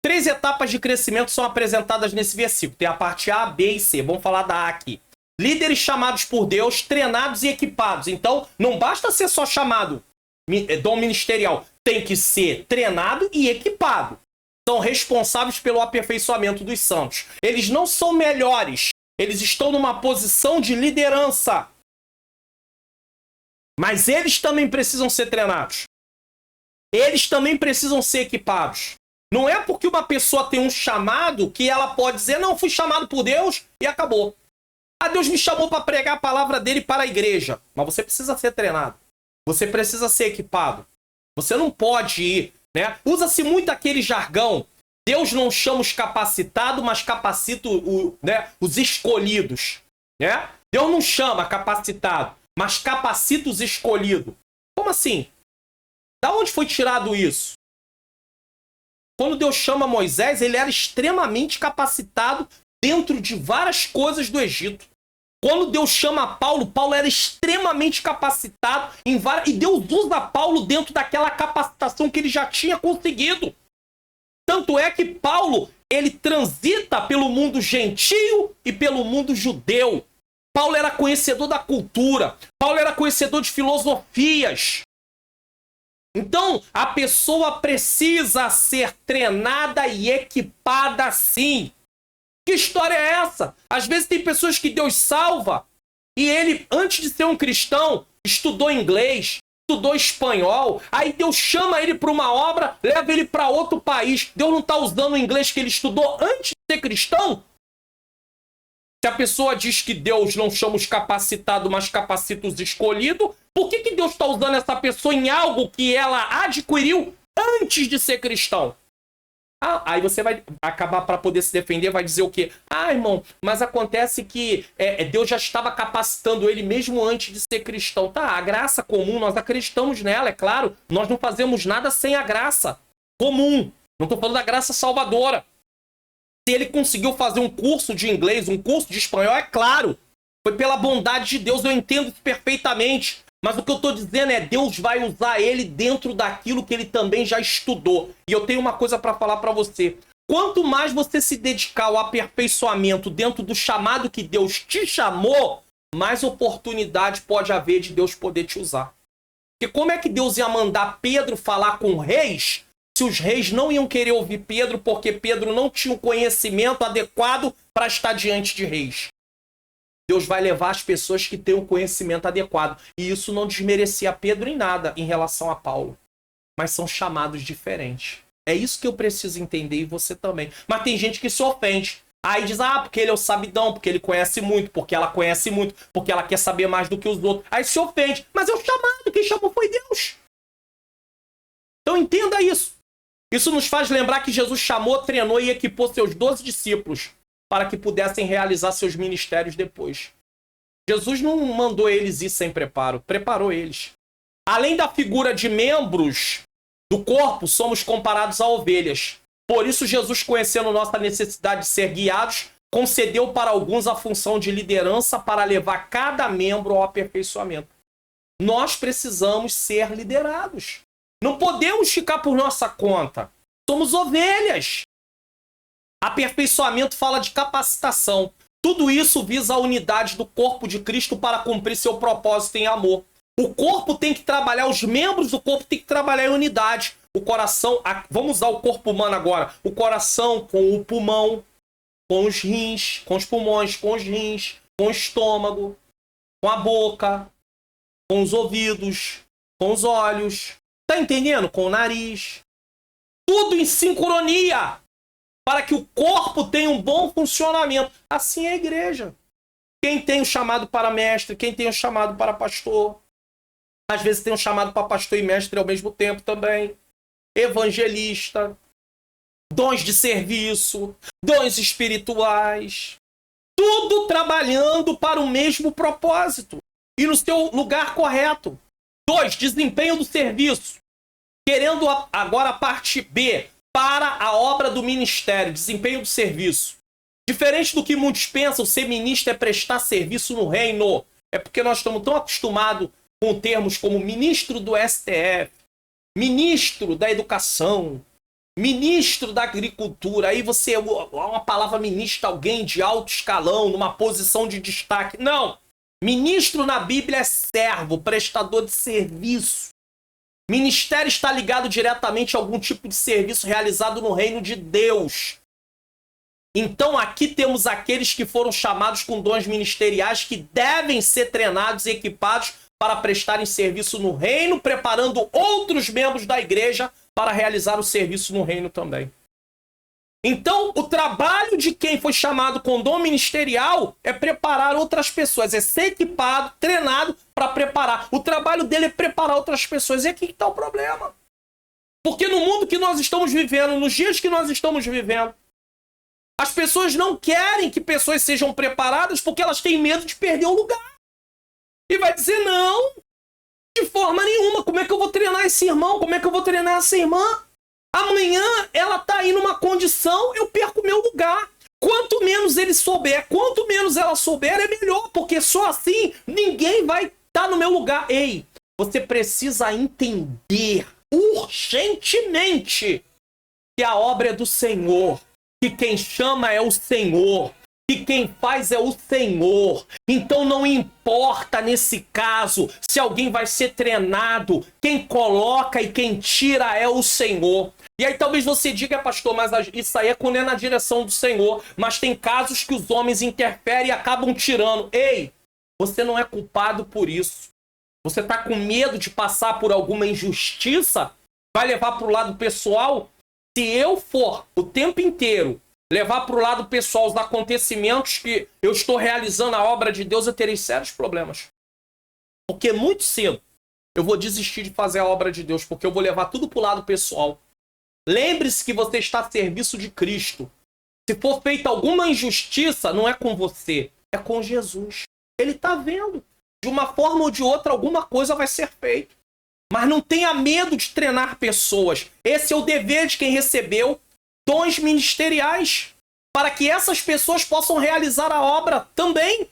3 etapas de crescimento são apresentadas nesse versículo. Tem a parte A, B e C. Vamos falar da A aqui. Líderes chamados por Deus, treinados e equipados. Então, não basta ser só chamado dom ministerial. Tem que ser treinado e equipado. São responsáveis pelo aperfeiçoamento dos santos. Eles não são melhores. Eles estão numa posição de liderança. Mas eles também precisam ser treinados. Eles também precisam ser equipados. Não é porque uma pessoa tem um chamado que ela pode dizer, não, fui chamado por Deus e acabou. Ah, Deus me chamou para pregar a palavra dele para a igreja. Mas você precisa ser treinado. Você precisa ser equipado. Você não pode ir, né? Usa-se muito aquele jargão. Deus não chama os capacitados, mas capacita os escolhidos. Né? Deus não chama capacitado, mas capacita os escolhidos. Como assim? Da onde foi tirado isso? Quando Deus chama Moisés, ele era extremamente capacitado dentro de várias coisas do Egito. Quando Deus chama Paulo, Paulo era extremamente capacitado em várias... E Deus usa Paulo dentro daquela capacitação que ele já tinha conseguido. Tanto é que Paulo, ele transita pelo mundo gentio e pelo mundo judeu. Paulo era conhecedor da cultura. Paulo era conhecedor de filosofias. Então, a pessoa precisa ser treinada e equipada sim. Que história é essa? Às vezes tem pessoas que Deus salva e ele, antes de ser um cristão, estudou inglês, estudou espanhol, aí Deus chama ele para uma obra, leva ele para outro país. Deus não está usando o inglês que ele estudou antes de ser cristão? Se a pessoa diz que Deus não chama os capacitados, mas capacita os escolhidos, por que Deus está usando essa pessoa em algo que ela adquiriu antes de ser cristão? Aí você vai acabar, para poder se defender, vai dizer o quê? Ah, irmão, mas acontece que Deus já estava capacitando ele mesmo antes de ser cristão. Tá, a graça comum, nós acreditamos nela, é claro. Nós não fazemos nada sem a graça comum. Não estou falando da graça salvadora. Se ele conseguiu fazer um curso de inglês, um curso de espanhol, é claro. Foi pela bondade de Deus, eu entendo isso perfeitamente. Mas o que eu estou dizendo é, Deus vai usar ele dentro daquilo que ele também já estudou. E eu tenho uma coisa para falar para você. Quanto mais você se dedicar ao aperfeiçoamento dentro do chamado que Deus te chamou, mais oportunidade pode haver de Deus poder te usar. Porque como é que Deus ia mandar Pedro falar com reis, se os reis não iam querer ouvir Pedro, porque Pedro não tinha o conhecimento adequado para estar diante de reis? Deus vai levar as pessoas que têm o conhecimento adequado. E isso não desmerecia Pedro em nada em relação a Paulo. Mas são chamados diferentes. É isso que eu preciso entender e você também. Mas tem gente que se ofende. Aí diz, porque ele é o sabidão, porque ele conhece muito, porque ela conhece muito, porque ela quer saber mais do que os outros. Aí se ofende. Mas é o chamado, quem chamou foi Deus. Então entenda isso. Isso nos faz lembrar que Jesus chamou, treinou e equipou seus 12 discípulos para que pudessem realizar seus ministérios depois. Jesus não mandou eles ir sem preparo, preparou eles. Além da figura de membros do corpo, somos comparados a ovelhas. Por isso, Jesus, conhecendo nossa necessidade de ser guiados, concedeu para alguns a função de liderança para levar cada membro ao aperfeiçoamento. Nós precisamos ser liderados. Não podemos ficar por nossa conta. Somos ovelhas. Aperfeiçoamento fala de capacitação. Tudo isso visa a unidade do corpo de Cristo para cumprir seu propósito em amor. O corpo tem que trabalhar, os membros do corpo tem que trabalhar em unidade. O coração, vamos usar o corpo humano agora. O coração com o pulmão, com os rins, com os pulmões, com os rins, com o estômago, com a boca, com os ouvidos, com os olhos. Tá entendendo? Com o nariz. Tudo em sincronia. para que o corpo tenha um bom funcionamento. Assim é a igreja. Quem tem o chamado para mestre, quem tem o chamado para pastor. Às vezes tem um chamado para pastor e mestre ao mesmo tempo também. Evangelista. Dons de serviço. Dons espirituais. Tudo trabalhando para o mesmo propósito. E no seu lugar correto. 2. Desempenho do serviço. Querendo agora a parte B. Para a obra do ministério. Desempenho do serviço. Diferente do que muitos pensam, ser ministro é prestar serviço no reino. É porque nós estamos tão acostumados com termos como ministro do STF, ministro da educação, ministro da agricultura. Aí você, uma palavra ministro, alguém de alto escalão, numa posição de destaque. Não! Ministro na Bíblia é servo, prestador de serviço. Ministério está ligado diretamente a algum tipo de serviço realizado no reino de Deus. Então aqui temos aqueles que foram chamados com dons ministeriais que devem ser treinados e equipados para prestarem serviço no reino, preparando outros membros da igreja para realizar o serviço no reino também. Então, o trabalho de quem foi chamado com dom ministerial é preparar outras pessoas, é ser equipado, treinado para preparar. O trabalho dele é preparar outras pessoas. E aqui que está o problema. Porque no mundo que nós estamos vivendo, nos dias que nós estamos vivendo, as pessoas não querem que pessoas sejam preparadas porque elas têm medo de perder o lugar. E vai dizer, não, de forma nenhuma. Como é que eu vou treinar esse irmão? Como é que eu vou treinar essa irmã? Amanhã ela está aí numa condição, eu perco meu lugar. Quanto menos ele souber, quanto menos ela souber, é melhor. Porque só assim ninguém vai estar no meu lugar. Ei, você precisa entender urgentemente que a obra é do Senhor. Que quem chama é o Senhor, que quem faz é o Senhor. Então não importa nesse caso se alguém vai ser treinado, quem coloca e quem tira é o Senhor. E aí talvez você diga, pastor, mas isso aí é quando é na direção do Senhor. Mas tem casos que os homens interferem e acabam tirando. Ei, você não é culpado por isso. Você está com medo de passar por alguma injustiça? Vai levar para o lado pessoal? Se eu for o tempo inteiro levar para o lado pessoal os acontecimentos que eu estou realizando a obra de Deus, eu terei sérios problemas. Porque muito cedo eu vou desistir de fazer a obra de Deus, porque eu vou levar tudo para o lado pessoal. Lembre-se que você está a serviço de Cristo. Se for feita alguma injustiça, não é com você, é com Jesus. Ele está vendo. De uma forma ou de outra, alguma coisa vai ser feita. Mas não tenha medo de treinar pessoas. Esse é o dever de quem recebeu dons ministeriais, para que essas pessoas possam realizar a obra também.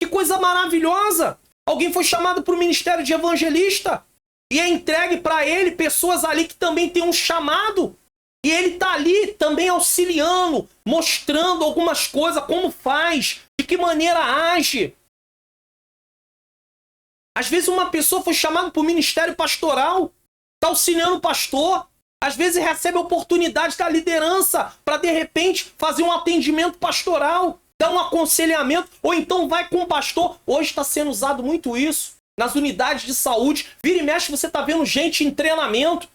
Que coisa maravilhosa! Alguém foi chamado para o ministério de evangelista e é entregue para ele pessoas ali que também têm um chamado. E ele está ali também auxiliando, mostrando algumas coisas, como faz, de que maneira age. Às vezes uma pessoa foi chamada para o ministério pastoral, está auxiliando o pastor. Às vezes recebe a oportunidade da liderança para, de repente, fazer um atendimento pastoral, dar um aconselhamento, ou então vai com o pastor. Hoje está sendo usado muito isso nas unidades de saúde. Vira e mexe, você está vendo gente em treinamento.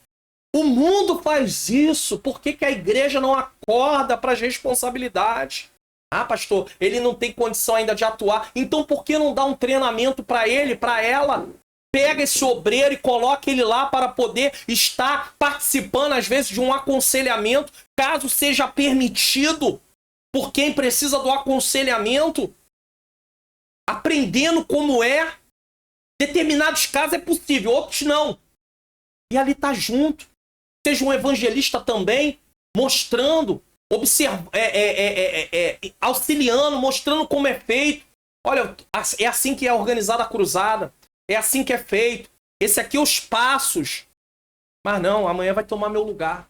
O mundo faz isso. Por que a igreja não acorda para as responsabilidades? Ah, pastor, ele não tem condição ainda de atuar. Então por que não dá um treinamento para ele, para ela? Pega esse obreiro e coloca ele lá para poder estar participando, às vezes, de um aconselhamento, caso seja permitido por quem precisa do aconselhamento. Aprendendo como é. Determinados casos é possível, outros não. E ali tá junto. Seja um evangelista também, mostrando, auxiliando, mostrando como é feito. Olha, é assim que é organizada a cruzada. É assim que é feito. Esse aqui é os passos. Mas não, amanhã vai tomar meu lugar.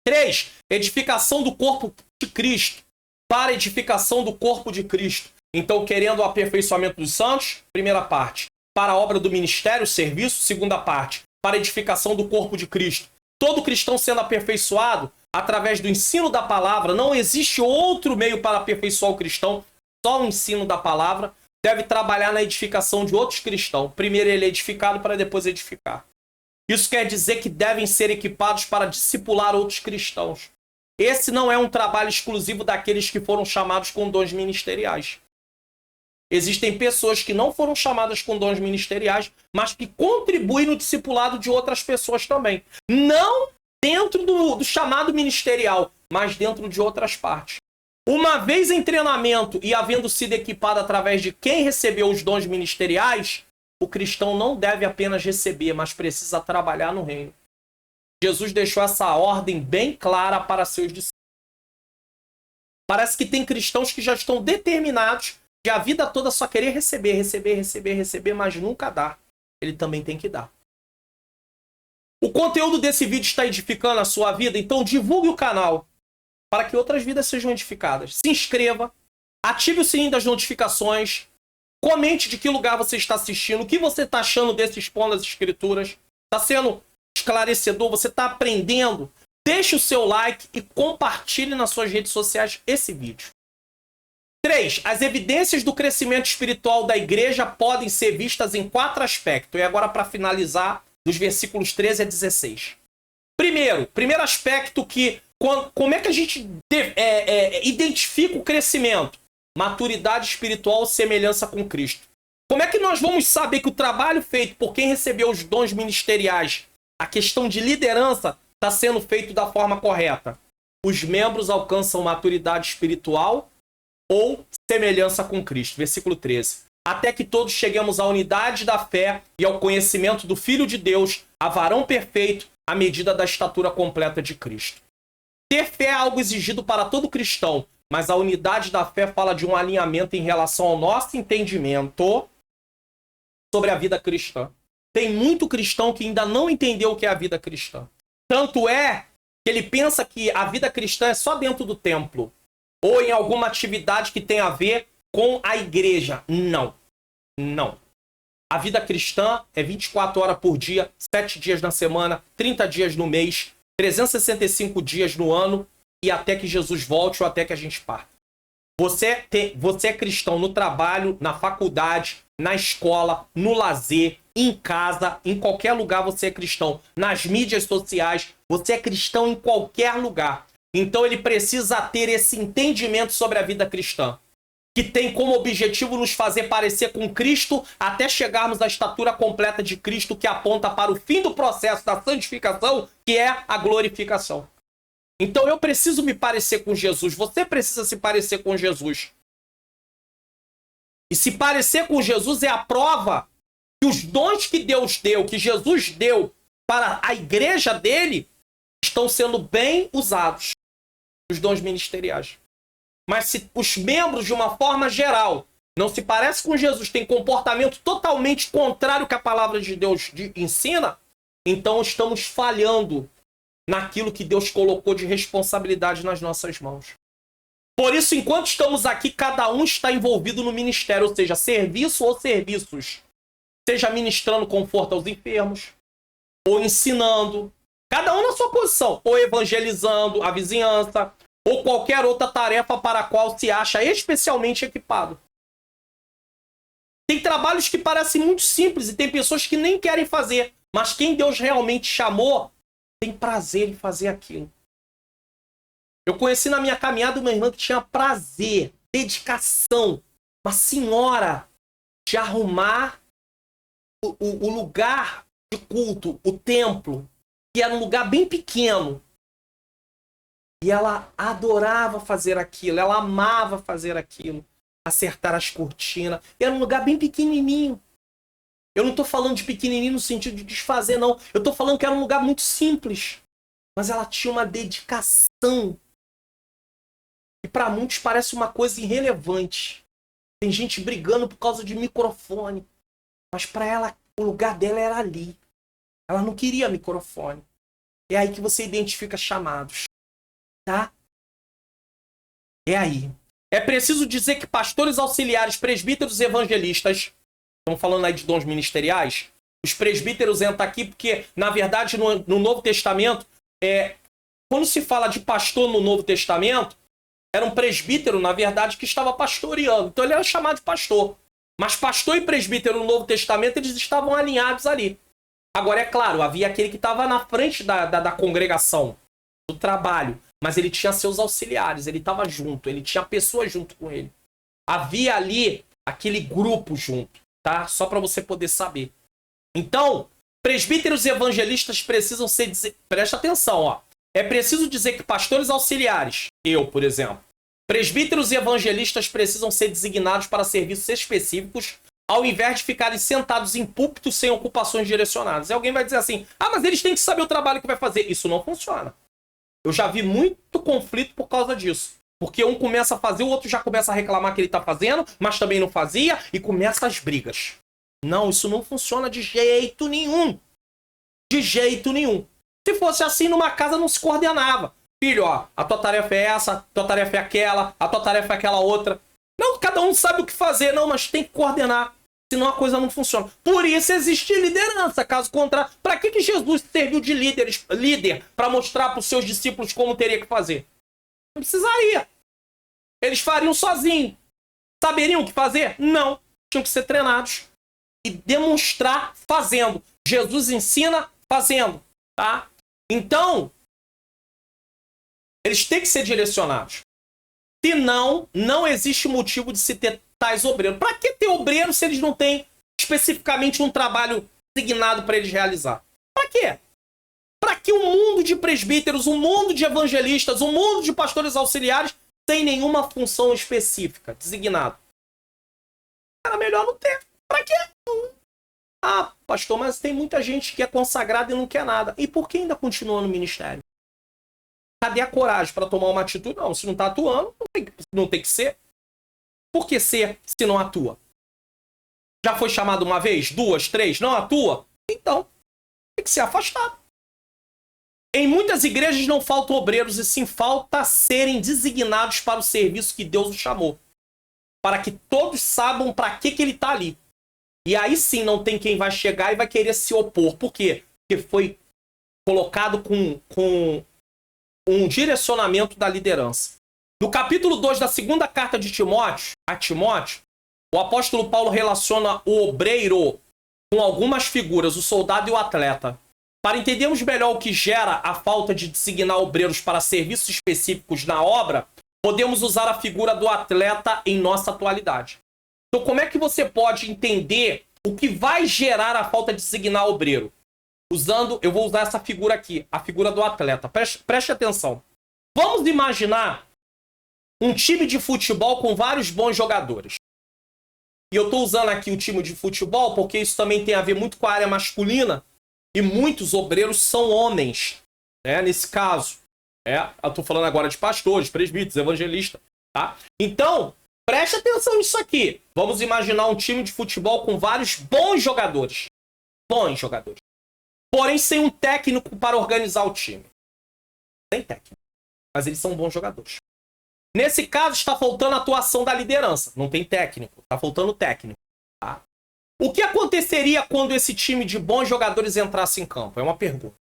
3. Edificação do corpo de Cristo. Para a edificação do corpo de Cristo. Então, querendo o aperfeiçoamento dos santos, primeira parte. Para a obra do ministério, serviço, segunda parte. Para a edificação do corpo de Cristo. Todo cristão sendo aperfeiçoado através do ensino da palavra. Não existe outro meio para aperfeiçoar o cristão. Só o ensino da palavra. Deve trabalhar na edificação de outros cristãos. Primeiro ele é edificado para depois edificar. Isso quer dizer que devem ser equipados para discipular outros cristãos. esse não é um trabalho exclusivo daqueles que foram chamados com dons ministeriais. Existem pessoas que não foram chamadas com dons ministeriais, mas que contribuem no discipulado de outras pessoas também. Não dentro do chamado ministerial, mas dentro de outras partes. Uma vez em treinamento e havendo sido equipado através de quem recebeu os dons ministeriais, o cristão não deve apenas receber, mas precisa trabalhar no reino. Jesus deixou essa ordem bem clara para seus discípulos. Parece que tem cristãos que já estão determinados de a vida toda só querer receber, mas nunca dar. Ele também tem que dar. O conteúdo desse vídeo está edificando a sua vida, então divulgue o canal para que outras vidas sejam edificadas. Se inscreva, ative o sininho das notificações, comente de que lugar você está assistindo, o que você está achando desse Expondo as Escrituras. Está sendo esclarecedor? Você está aprendendo? Deixe o seu like e compartilhe nas suas redes sociais esse vídeo. 3. As evidências do crescimento espiritual da igreja podem ser vistas em 4 aspectos. E agora, para finalizar, dos versículos 13 a 16. Primeiro aspecto que... Como é que a gente identifica o crescimento? Maturidade espiritual, semelhança com Cristo. Como é que nós vamos saber que o trabalho feito por quem recebeu os dons ministeriais, a questão de liderança, está sendo feito da forma correta? Os membros alcançam maturidade espiritual ou semelhança com Cristo. Versículo 13. Até que todos cheguemos à unidade da fé e ao conhecimento do Filho de Deus, a varão perfeito, à medida da estatura completa de Cristo. Ter fé é algo exigido para todo cristão, mas a unidade da fé fala de um alinhamento em relação ao nosso entendimento sobre a vida cristã. Tem muito cristão que ainda não entendeu o que é a vida cristã. Tanto é que ele pensa que a vida cristã é só dentro do templo, ou em alguma atividade que tem a ver com a igreja. Não. Não. A vida cristã é 24 horas por dia, 7 dias na semana, 30 dias no mês, 365 dias no ano e até que Jesus volte ou até que a gente parta. Você é cristão no trabalho, na faculdade, na escola, no lazer, em casa, em qualquer lugar você é cristão. Nas mídias sociais, você é cristão em qualquer lugar. Então ele precisa ter esse entendimento sobre a vida cristã, que tem como objetivo nos fazer parecer com Cristo até chegarmos à estatura completa de Cristo, que aponta para o fim do processo da santificação, que é a glorificação. Então eu preciso me parecer com Jesus, você precisa se parecer com Jesus. E se parecer com Jesus é a prova que os dons que Deus deu, que Jesus deu para a igreja dele, estão sendo bem usados, os dons ministeriais. Mas se os membros, de uma forma geral, não se parecem com Jesus, têm comportamento totalmente contrário ao que a palavra de Deus ensina, então estamos falhando naquilo que Deus colocou de responsabilidade nas nossas mãos. Por isso, enquanto estamos aqui, cada um está envolvido no ministério, ou seja, serviço ou serviços. Seja ministrando conforto aos enfermos, ou ensinando, cada um na sua posição, ou evangelizando a vizinhança, ou qualquer outra tarefa para a qual se acha especialmente equipado. Tem trabalhos que parecem muito simples e tem pessoas que nem querem fazer, mas quem Deus realmente chamou tem prazer em fazer aquilo. Eu conheci na minha caminhada uma irmã que tinha prazer, dedicação, uma senhora, de arrumar o lugar de culto, o templo, que era um lugar bem pequeno. E ela adorava fazer aquilo, ela amava fazer aquilo, acertar as cortinas. Era um lugar bem pequenininho. Eu não estou falando de pequenininho no sentido de desfazer, não. Eu estou falando que era um lugar muito simples. Mas ela tinha uma dedicação. E para muitos parece uma coisa irrelevante. Tem gente brigando por causa de microfone. Mas para ela, o lugar dela era ali. Ela não queria microfone. É aí que você identifica chamados. Tá? É aí. É preciso dizer que pastores auxiliares, presbíteros e evangelistas, estamos falando aí de dons ministeriais, os presbíteros entram aqui porque, na verdade, no Novo Testamento, quando se fala de pastor no Novo Testamento, era um presbítero, na verdade, que estava pastoreando. Então ele era chamado de pastor. Mas pastor e presbítero no Novo Testamento, eles estavam alinhados ali. Agora, é claro, havia aquele que estava na frente da congregação, do trabalho. mas ele tinha seus auxiliares, ele estava junto, ele tinha pessoas junto com ele. Havia ali aquele grupo junto, tá? Só para você poder saber. Então, presbíteros e evangelistas precisam ser... Presta atenção, ó. É preciso dizer que pastores auxiliares, eu, por exemplo, presbíteros e evangelistas precisam ser designados para serviços específicos, ao invés de ficarem sentados em púlpitos sem ocupações direcionadas. E alguém vai dizer assim, mas eles têm que saber o trabalho que vai fazer. Isso não funciona. Eu já vi muito conflito por causa disso. Porque um começa a fazer, o outro já começa a reclamar que ele está fazendo, mas também não fazia, e começa as brigas. Não, isso não funciona de jeito nenhum. De jeito nenhum. Se fosse assim, numa casa não se coordenava. Filho, ó, a tua tarefa é essa, a tua tarefa é aquela, a tua tarefa é aquela outra. Não, cada um sabe o que fazer, não, mas tem que coordenar. Senão a coisa não funciona. Por isso existe liderança, caso contrário. Para que Jesus serviu de líder para mostrar para os seus discípulos como teria que fazer? Não precisaria. Eles fariam sozinhos. Saberiam o que fazer? Não. Tinham que ser treinados. E demonstrar fazendo. Jesus ensina fazendo, tá? Então, eles têm que ser direcionados. Senão, não existe motivo de se ter tais obreiros. Para que ter obreiros se eles não têm especificamente um trabalho designado para eles realizar? Para quê? Para que um mundo de presbíteros, um mundo de evangelistas, um mundo de pastores auxiliares sem nenhuma função específica, designado? Era melhor não ter. Para quê? Pastor, mas tem muita gente que é consagrada e não quer nada. E por que ainda continua no ministério? Cadê a coragem para tomar uma atitude? Não, se não está atuando, não tem que ser. Por que ser se não atua? Já foi chamado uma vez, duas, três, não atua? Então, tem que ser afastado. Em muitas igrejas não faltam obreiros, e sim falta serem designados para o serviço que Deus os chamou. Para que todos saibam para que ele está ali. E aí sim não tem quem vai chegar e vai querer se opor. Por quê? Porque foi colocado com um direcionamento da liderança. No capítulo 2 da segunda carta de Timóteo, o apóstolo Paulo relaciona o obreiro com algumas figuras, o soldado e o atleta. Para entendermos melhor o que gera a falta de designar obreiros para serviços específicos na obra, podemos usar a figura do atleta em nossa atualidade. Então, como é que você pode entender o que vai gerar a falta de designar obreiro? Eu vou usar essa figura aqui, a figura do atleta. Preste atenção. Vamos imaginar um time de futebol com vários bons jogadores. E eu estou usando aqui o time de futebol porque isso também tem a ver muito com a área masculina. E muitos obreiros são homens, né? Nesse caso. Eu estou falando agora de pastores, presbíteros, evangelistas. Tá? Então, preste atenção nisso aqui. Vamos imaginar um time de futebol com vários bons jogadores. Bons jogadores. Porém, sem um técnico para organizar o time. Sem técnico. Mas eles são bons jogadores. Nesse caso, está faltando a atuação da liderança. Não tem técnico. Está faltando técnico. Tá? O que aconteceria quando esse time de bons jogadores entrasse em campo? É uma pergunta.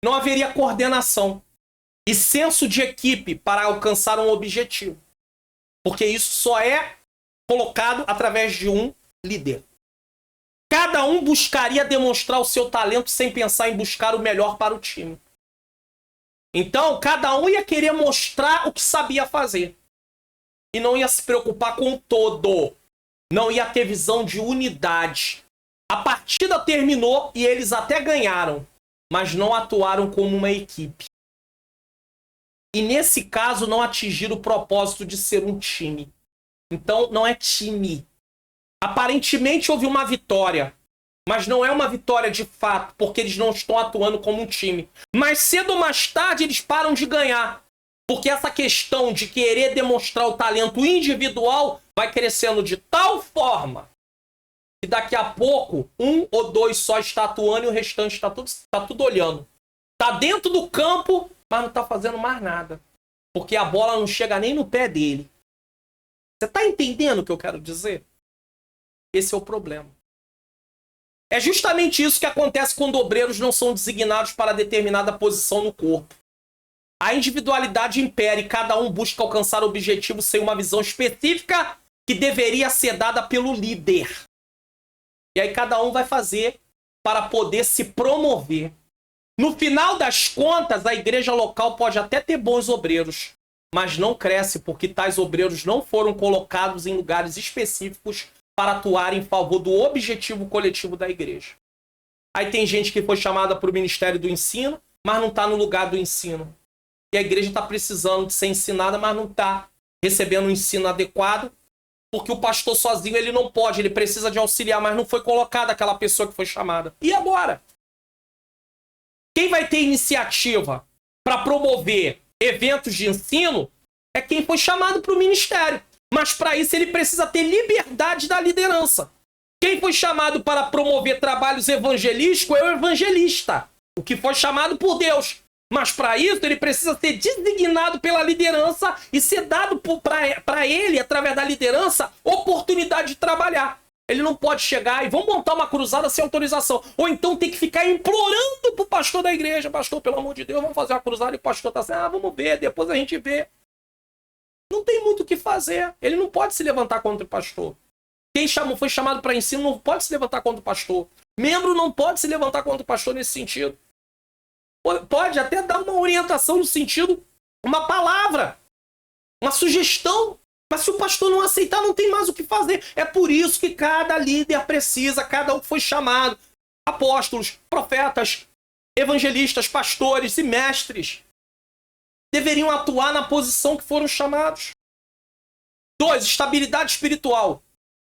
Não haveria coordenação e senso de equipe para alcançar um objetivo. Porque isso só é colocado através de um líder. Cada um buscaria demonstrar o seu talento sem pensar em buscar o melhor para o time. Então, cada um ia querer mostrar o que sabia fazer. E não ia se preocupar com o todo. Não ia ter visão de unidade. A partida terminou e eles até ganharam, mas não atuaram como uma equipe. E nesse caso não atingiram o propósito de ser um time. Então não é time. Aparentemente houve uma vitória, mas não é uma vitória de fato, porque eles não estão atuando como um time. Mas cedo ou mais tarde eles param de ganhar, porque essa questão de querer demonstrar o talento individual vai crescendo de tal forma que daqui a pouco um ou dois só está atuando e o restante está tudo olhando. Está dentro do campo, mas não está fazendo mais nada, porque a bola não chega nem no pé dele. Você está entendendo o que eu quero dizer? Esse é o problema. É justamente isso que acontece quando obreiros não são designados para determinada posição no corpo. A individualidade impera e cada um busca alcançar o objetivo sem uma visão específica que deveria ser dada pelo líder. E aí cada um vai fazer para poder se promover. No final das contas, a igreja local pode até ter bons obreiros, mas não cresce porque tais obreiros não foram colocados em lugares específicos para atuar em favor do objetivo coletivo da igreja. Aí tem gente que foi chamada para o ministério do ensino, mas não está no lugar do ensino. E a igreja está precisando de ser ensinada, mas não está recebendo um ensino adequado, porque o pastor sozinho ele não pode, ele precisa de auxiliar, mas não foi colocada aquela pessoa que foi chamada. E agora? Quem vai ter iniciativa para promover eventos de ensino é quem foi chamado para o ministério. Mas para isso ele precisa ter liberdade da liderança. Quem foi chamado para promover trabalhos evangelísticos é o evangelista, o que foi chamado por Deus. Mas para isso ele precisa ser designado pela liderança e ser dado para ele, através da liderança, oportunidade de trabalhar. Ele não pode chegar e vamos montar uma cruzada sem autorização. Ou então tem que ficar implorando pro pastor da igreja. Pastor, pelo amor de Deus, vamos fazer uma cruzada. E o pastor tá assim, vamos ver, depois a gente vê. Não tem muito o que fazer. Ele não pode se levantar contra o pastor. Quem foi chamado para ensino não pode se levantar contra o pastor. Membro não pode se levantar contra o pastor nesse sentido. Pode até dar uma orientação no sentido, uma palavra, uma sugestão. Mas se o pastor não aceitar, não tem mais o que fazer. É por isso que cada líder precisa, cada um que foi chamado, apóstolos, profetas, evangelistas, pastores e mestres, deveriam atuar na posição que foram chamados. 2. Estabilidade espiritual.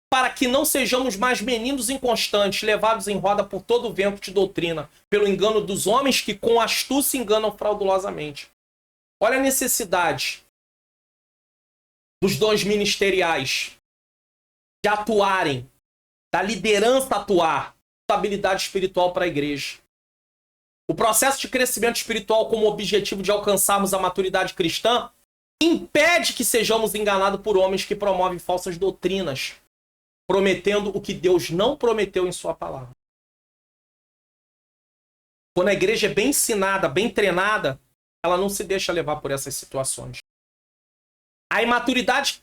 Para que não sejamos mais meninos inconstantes, levados em roda por todo o vento de doutrina, pelo engano dos homens que com astúcia enganam fraudulosamente. Olha a necessidade dos dons ministeriais de atuarem, da liderança atuar, estabilidade espiritual para a igreja. O processo de crescimento espiritual como objetivo de alcançarmos a maturidade cristã impede que sejamos enganados por homens que promovem falsas doutrinas, prometendo o que Deus não prometeu em sua palavra. Quando a igreja é bem ensinada, bem treinada, ela não se deixa levar por essas situações. A imaturidade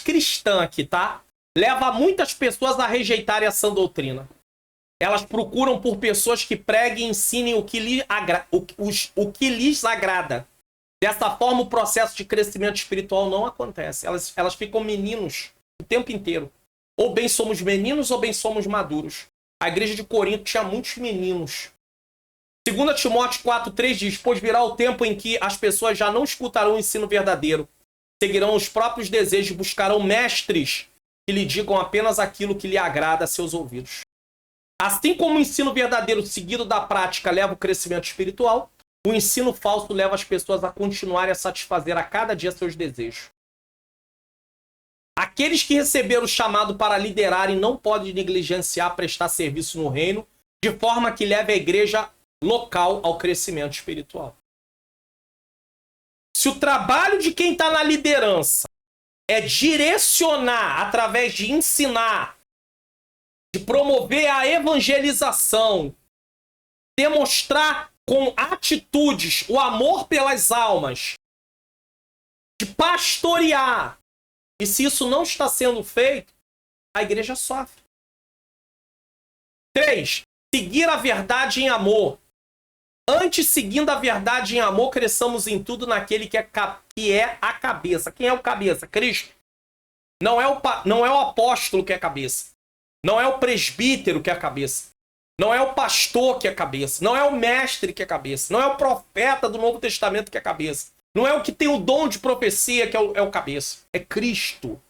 cristã aqui, tá? Leva muitas pessoas a rejeitarem a sã doutrina. Elas procuram por pessoas que preguem e ensinem o que lhes agrada. Dessa forma, o processo de crescimento espiritual não acontece. Elas ficam meninos o tempo inteiro. Ou bem somos meninos ou bem somos maduros. A igreja de Corinto tinha muitos meninos. 2 Timóteo 4,3 diz: pois virá o tempo em que as pessoas já não escutarão o ensino verdadeiro, seguirão os próprios desejos e buscarão mestres que lhe digam apenas aquilo que lhe agrada a seus ouvidos. Assim como o ensino verdadeiro seguido da prática leva o crescimento espiritual, o ensino falso leva as pessoas a continuarem a satisfazer a cada dia seus desejos. Aqueles que receberam o chamado para liderarem não podem negligenciar prestar serviço no reino, de forma que leve a igreja local ao crescimento espiritual. Se o trabalho de quem está na liderança é direcionar através de ensinar, de promover a evangelização, demonstrar com atitudes o amor pelas almas, de pastorear, e se isso não está sendo feito, a igreja sofre. 3. Seguir a verdade em amor. Antes, seguindo a verdade em amor, cresçamos em tudo naquele que é a cabeça. Quem é o cabeça? Cristo. Não é o apóstolo que é a cabeça. Não é o presbítero que é a cabeça. Não é o pastor que é a cabeça. Não é o mestre que é a cabeça. Não é o profeta do Novo Testamento que é a cabeça. Não é o que tem o dom de profecia que é o cabeça. É Cristo.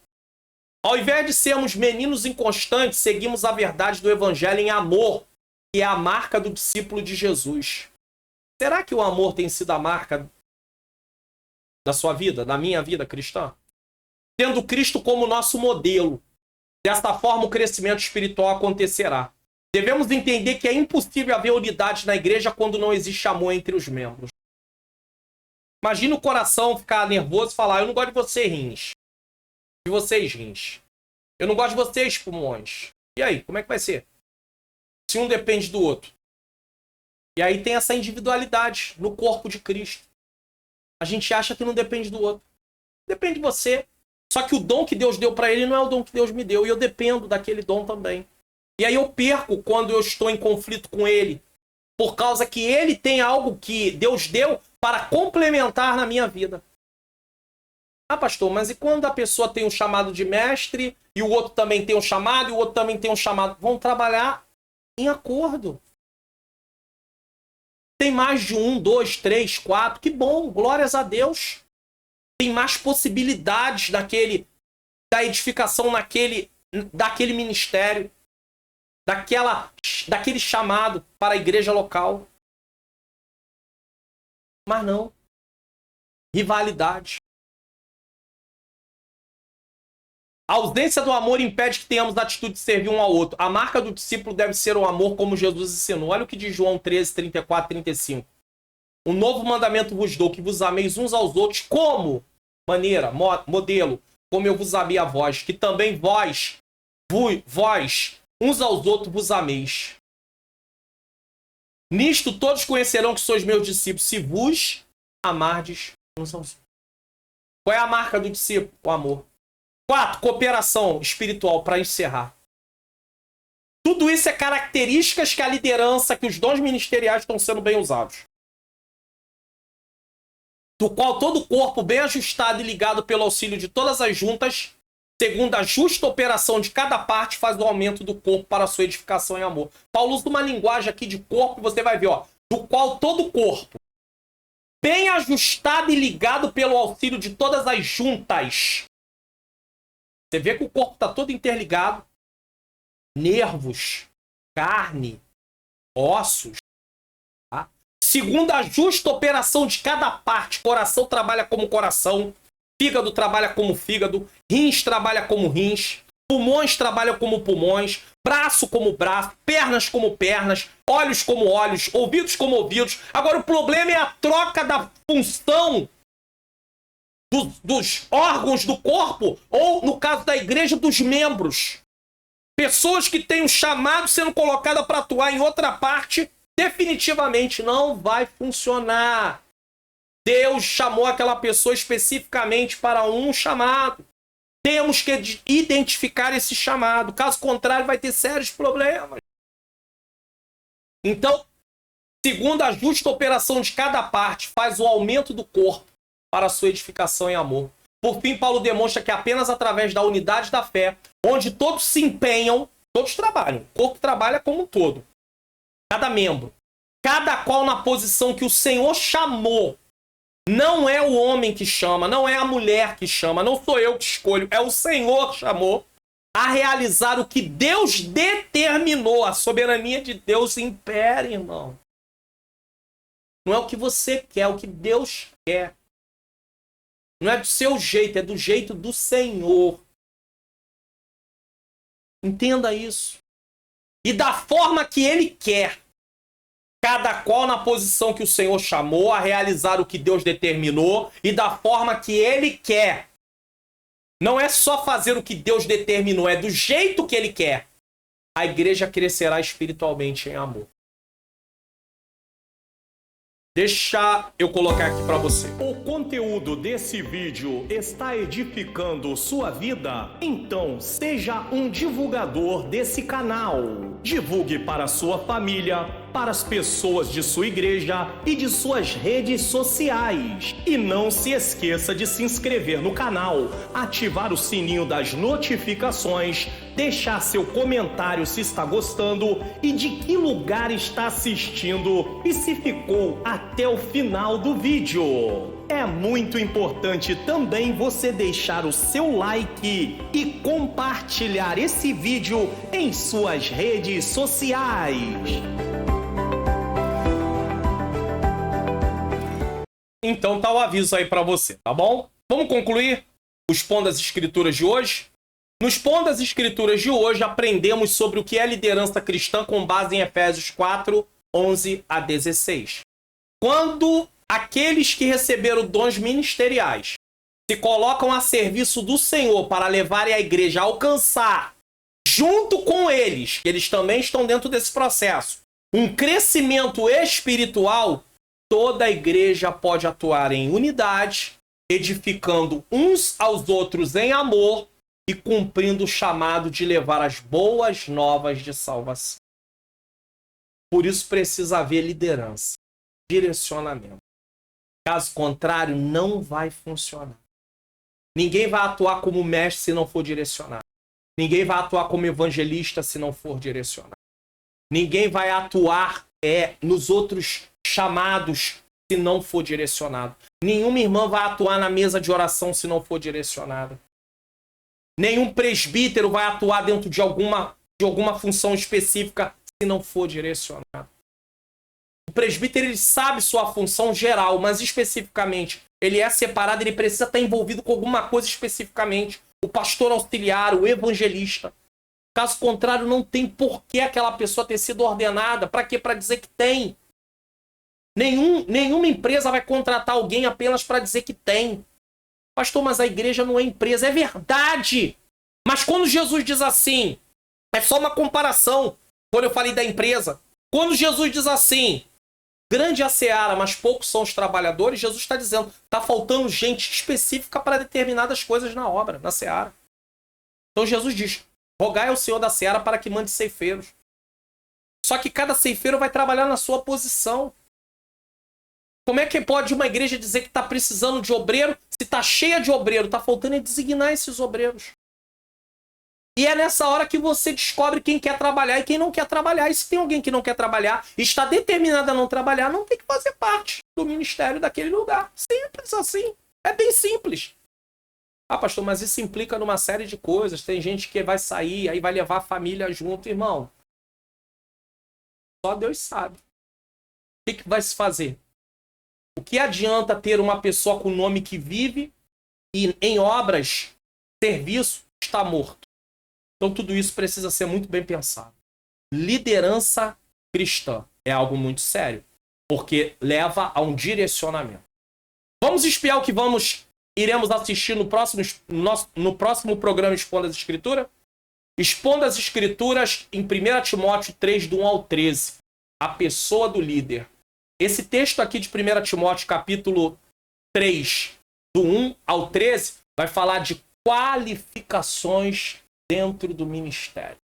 Ao invés de sermos meninos inconstantes, seguimos a verdade do evangelho em amor, que é a marca do discípulo de Jesus. Será que o amor tem sido a marca da sua vida, da minha vida cristã? Tendo Cristo como nosso modelo. Desta forma, o crescimento espiritual acontecerá. Devemos entender que é impossível haver unidade na igreja quando não existe amor entre os membros. Imagina o coração ficar nervoso e falar: eu não gosto de você, rins. De vocês, rins. Eu não gosto de vocês, pulmões. E aí, como é que vai ser? Se um depende do outro. E aí tem essa individualidade no corpo de Cristo. A gente acha que não depende do outro. Depende de você. Só que o dom que Deus deu para ele não é o dom que Deus me deu. E eu dependo daquele dom também. E aí eu perco quando eu estou em conflito com ele. por causa que ele tem algo que Deus deu para complementar na minha vida. Ah, pastor, mas e quando a pessoa tem um chamado de mestre e o outro também tem um chamado e o outro também tem um chamado? Vão trabalhar em acordo. Tem mais de 1, 2, 3, 4. Que bom, glórias a Deus. Tem mais possibilidades da edificação daquele ministério, daquele chamado para a igreja local. Mas não. Rivalidade. A ausência do amor impede que tenhamos a atitude de servir um ao outro. A marca do discípulo deve ser o amor, como Jesus ensinou. Olha o que diz João 13, 34, 35. Um novo mandamento vos dou, que vos ameis uns aos outros, como maneira, modelo, como eu vos amei a vós, que também vós, uns aos outros vos ameis. Nisto todos conhecerão que sois meus discípulos, se vos amardes uns aos outros. Qual é a marca do discípulo? O amor. 4. Cooperação espiritual, para encerrar. Tudo isso é características que a liderança, que os dons ministeriais estão sendo bem usados. Do qual todo o corpo, bem ajustado e ligado pelo auxílio de todas as juntas, segundo a justa operação de cada parte, faz o aumento do corpo para a sua edificação em amor. Paulo usa uma linguagem aqui de corpo, você vai ver, ó, do qual todo o corpo, bem ajustado e ligado pelo auxílio de todas as juntas. Você vê que o corpo está todo interligado. Nervos, carne, ossos. Tá? Segundo a justa operação de cada parte. Coração trabalha como coração. Fígado trabalha como fígado. Rins trabalha como rins. Pulmões trabalham como pulmões. Braço como braço. Pernas como pernas. Olhos como olhos. Ouvidos como ouvidos. Agora o problema é a troca da função dos órgãos do corpo, ou, no caso da igreja, dos membros. Pessoas que têm um chamado sendo colocada para atuar em outra parte, definitivamente não vai funcionar. Deus chamou aquela pessoa especificamente para um chamado. Temos que identificar esse chamado. Caso contrário, vai ter sérios problemas. Então, segundo a justa operação de cada parte, faz o aumento do corpo para a sua edificação em amor. Por fim, Paulo demonstra que apenas através da unidade da fé, onde todos se empenham, todos trabalham, o corpo trabalha como um todo, cada membro, cada qual na posição que o Senhor chamou. Não é o homem que chama, não é a mulher que chama, não sou eu que escolho, é o Senhor que chamou a realizar o que Deus determinou. A soberania de Deus impera, irmão. Não é o que você quer, é o que Deus quer. Não é do seu jeito, é do jeito do Senhor. Entenda isso. E da forma que Ele quer. Cada qual na posição que o Senhor chamou a realizar o que Deus determinou e da forma que Ele quer. Não é só fazer o que Deus determinou, é do jeito que Ele quer. A igreja crescerá espiritualmente em amor. Deixa eu colocar aqui para você. O conteúdo desse vídeo está edificando sua vida? Então seja um divulgador desse canal. Divulgue para sua família, para as pessoas de sua igreja e de suas redes sociais. E não se esqueça de se inscrever no canal, ativar o sininho das notificações, deixar seu comentário se está gostando e de que lugar está assistindo e se ficou até o final do vídeo. É muito importante também você deixar o seu like e compartilhar esse vídeo em suas redes sociais. Então tá o aviso aí para você, tá bom? Vamos concluir o Expondo as Escrituras de hoje? No Expondo as Escrituras de hoje, aprendemos sobre o que é liderança cristã com base em Efésios 4, 11 a 16. Quando aqueles que receberam dons ministeriais se colocam a serviço do Senhor para levarem a igreja a alcançar, junto com eles, que eles também estão dentro desse processo, um crescimento espiritual, toda a igreja pode atuar em unidade, edificando uns aos outros em amor e cumprindo o chamado de levar as boas novas de salvação. Por isso precisa haver liderança, direcionamento. Caso contrário, não vai funcionar. Ninguém vai atuar como mestre se não for direcionado. Ninguém vai atuar como evangelista se não for direcionado. Ninguém vai atuar nos outros chamados se não for direcionado. Nenhuma irmã vai atuar na mesa de oração se não for direcionada. Nenhum presbítero vai atuar dentro de alguma função específica se não for direcionado. O presbítero, ele sabe sua função geral, mas especificamente ele é separado, ele precisa estar envolvido com alguma coisa especificamente. O pastor auxiliar, o evangelista. Caso contrário, não tem por que aquela pessoa ter sido ordenada. Para quê? Para dizer que tem. Nenhuma empresa vai contratar alguém apenas para dizer que tem. Pastor, mas a igreja não é empresa. É verdade. Mas quando Jesus diz assim, é só uma comparação. Quando eu falei da empresa. Quando Jesus diz assim, grande é a seara, mas poucos são os trabalhadores, Jesus está dizendo, está faltando gente específica para determinadas coisas na obra, na seara. Então Jesus diz, rogai ao Senhor da seara para que mande ceifeiros. Só que cada ceifeiro vai trabalhar na sua posição. Como é que pode uma igreja dizer que está precisando de obreiro, se está cheia de obreiro? Está faltando é designar esses obreiros. E é nessa hora que você descobre quem quer trabalhar e quem não quer trabalhar. E se tem alguém que não quer trabalhar e está determinado a não trabalhar, não tem que fazer parte do ministério daquele lugar. Simples assim. É bem simples. Ah, pastor, mas isso implica numa série de coisas. Tem gente que vai sair, aí vai levar a família junto, irmão. Só Deus sabe. O que vai se fazer? O que adianta ter uma pessoa com nome que vive e em obras, serviço, está morto? Então tudo isso precisa ser muito bem pensado. Liderança cristã é algo muito sério, porque leva a um direcionamento. Vamos espiar o que iremos assistir no próximo programa Expondo as Escrituras? Expondo as Escrituras em 1 Timóteo 3, do 1 ao 13. A pessoa do líder. Esse texto aqui de 1 Timóteo, capítulo 3, do 1 ao 13, vai falar de qualificações dentro do ministério.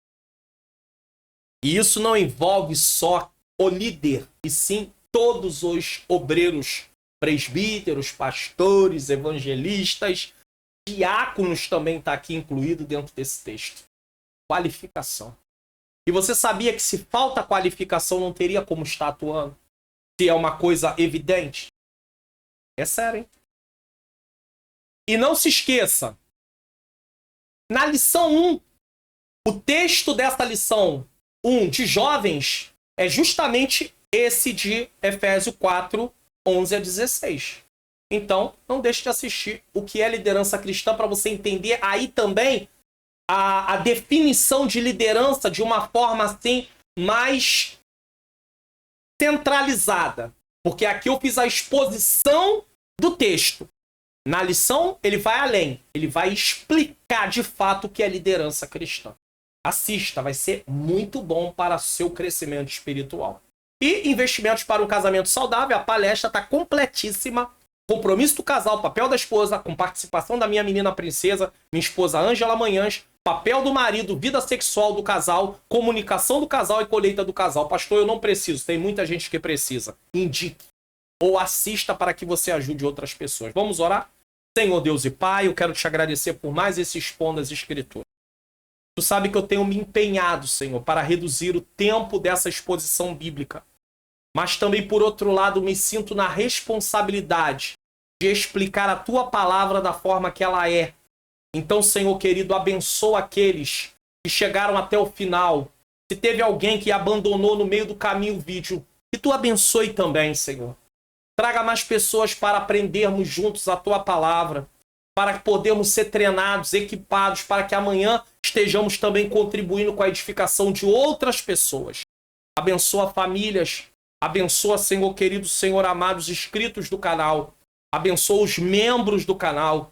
E isso não envolve só o líder, e sim todos os obreiros, presbíteros, pastores, evangelistas, diáconos também está aqui incluído dentro desse texto. Qualificação. E você sabia que se falta qualificação não teria como estar atuando? Se é uma coisa evidente? É sério, hein? E não se esqueça, na lição 1, o texto dessa lição 1 de jovens é justamente esse de Efésios 4, 11 a 16. Então, não deixe de assistir o que é liderança cristã para você entender aí também a definição de liderança de uma forma assim mais centralizada. Porque aqui eu fiz a exposição do texto. Na lição, ele vai além. Ele vai explicar de fato o que é liderança cristã. Assista, vai ser muito bom para seu crescimento espiritual. E investimentos para um casamento saudável, a palestra está completíssima. Compromisso do casal, papel da esposa, com participação da minha menina princesa, minha esposa Ângela Manhãs, papel do marido, vida sexual do casal, comunicação do casal e colheita do casal. Pastor, eu não preciso, tem muita gente que precisa. Indique ou assista para que você ajude outras pessoas. Vamos orar? Senhor Deus e Pai, eu quero te agradecer por mais esse Expondo as Escrituras. Tu sabe que eu tenho me empenhado, Senhor, para reduzir o tempo dessa exposição bíblica. Mas também, por outro lado, me sinto na responsabilidade de explicar a Tua palavra da forma que ela é. Então, Senhor querido, abençoa aqueles que chegaram até o final. Se teve alguém que abandonou no meio do caminho o vídeo, que Tu abençoe também, Senhor. Traga mais pessoas para aprendermos juntos a Tua palavra, para podermos ser treinados, equipados, para que amanhã estejamos também contribuindo com a edificação de outras pessoas. Abençoa famílias, abençoa, Senhor querido, Senhor amado, os inscritos do canal, abençoa os membros do canal,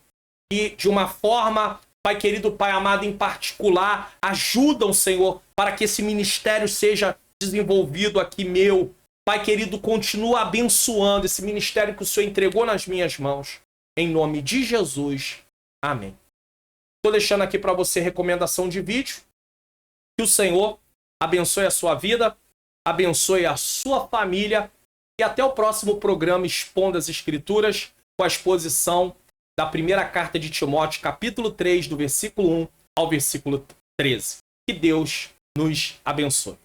e de uma forma, Pai querido, Pai amado, em particular, ajudam, Senhor, para que esse ministério seja desenvolvido aqui meu. Pai querido, continua abençoando esse ministério que o Senhor entregou nas minhas mãos. Em nome de Jesus. Amém. Estou deixando aqui para você recomendação de vídeo. Que o Senhor abençoe a sua vida. abençoe a sua família e até o próximo programa Expondo as Escrituras, com a exposição da primeira carta de Timóteo, capítulo 3, do versículo 1 ao versículo 13. Que Deus nos abençoe.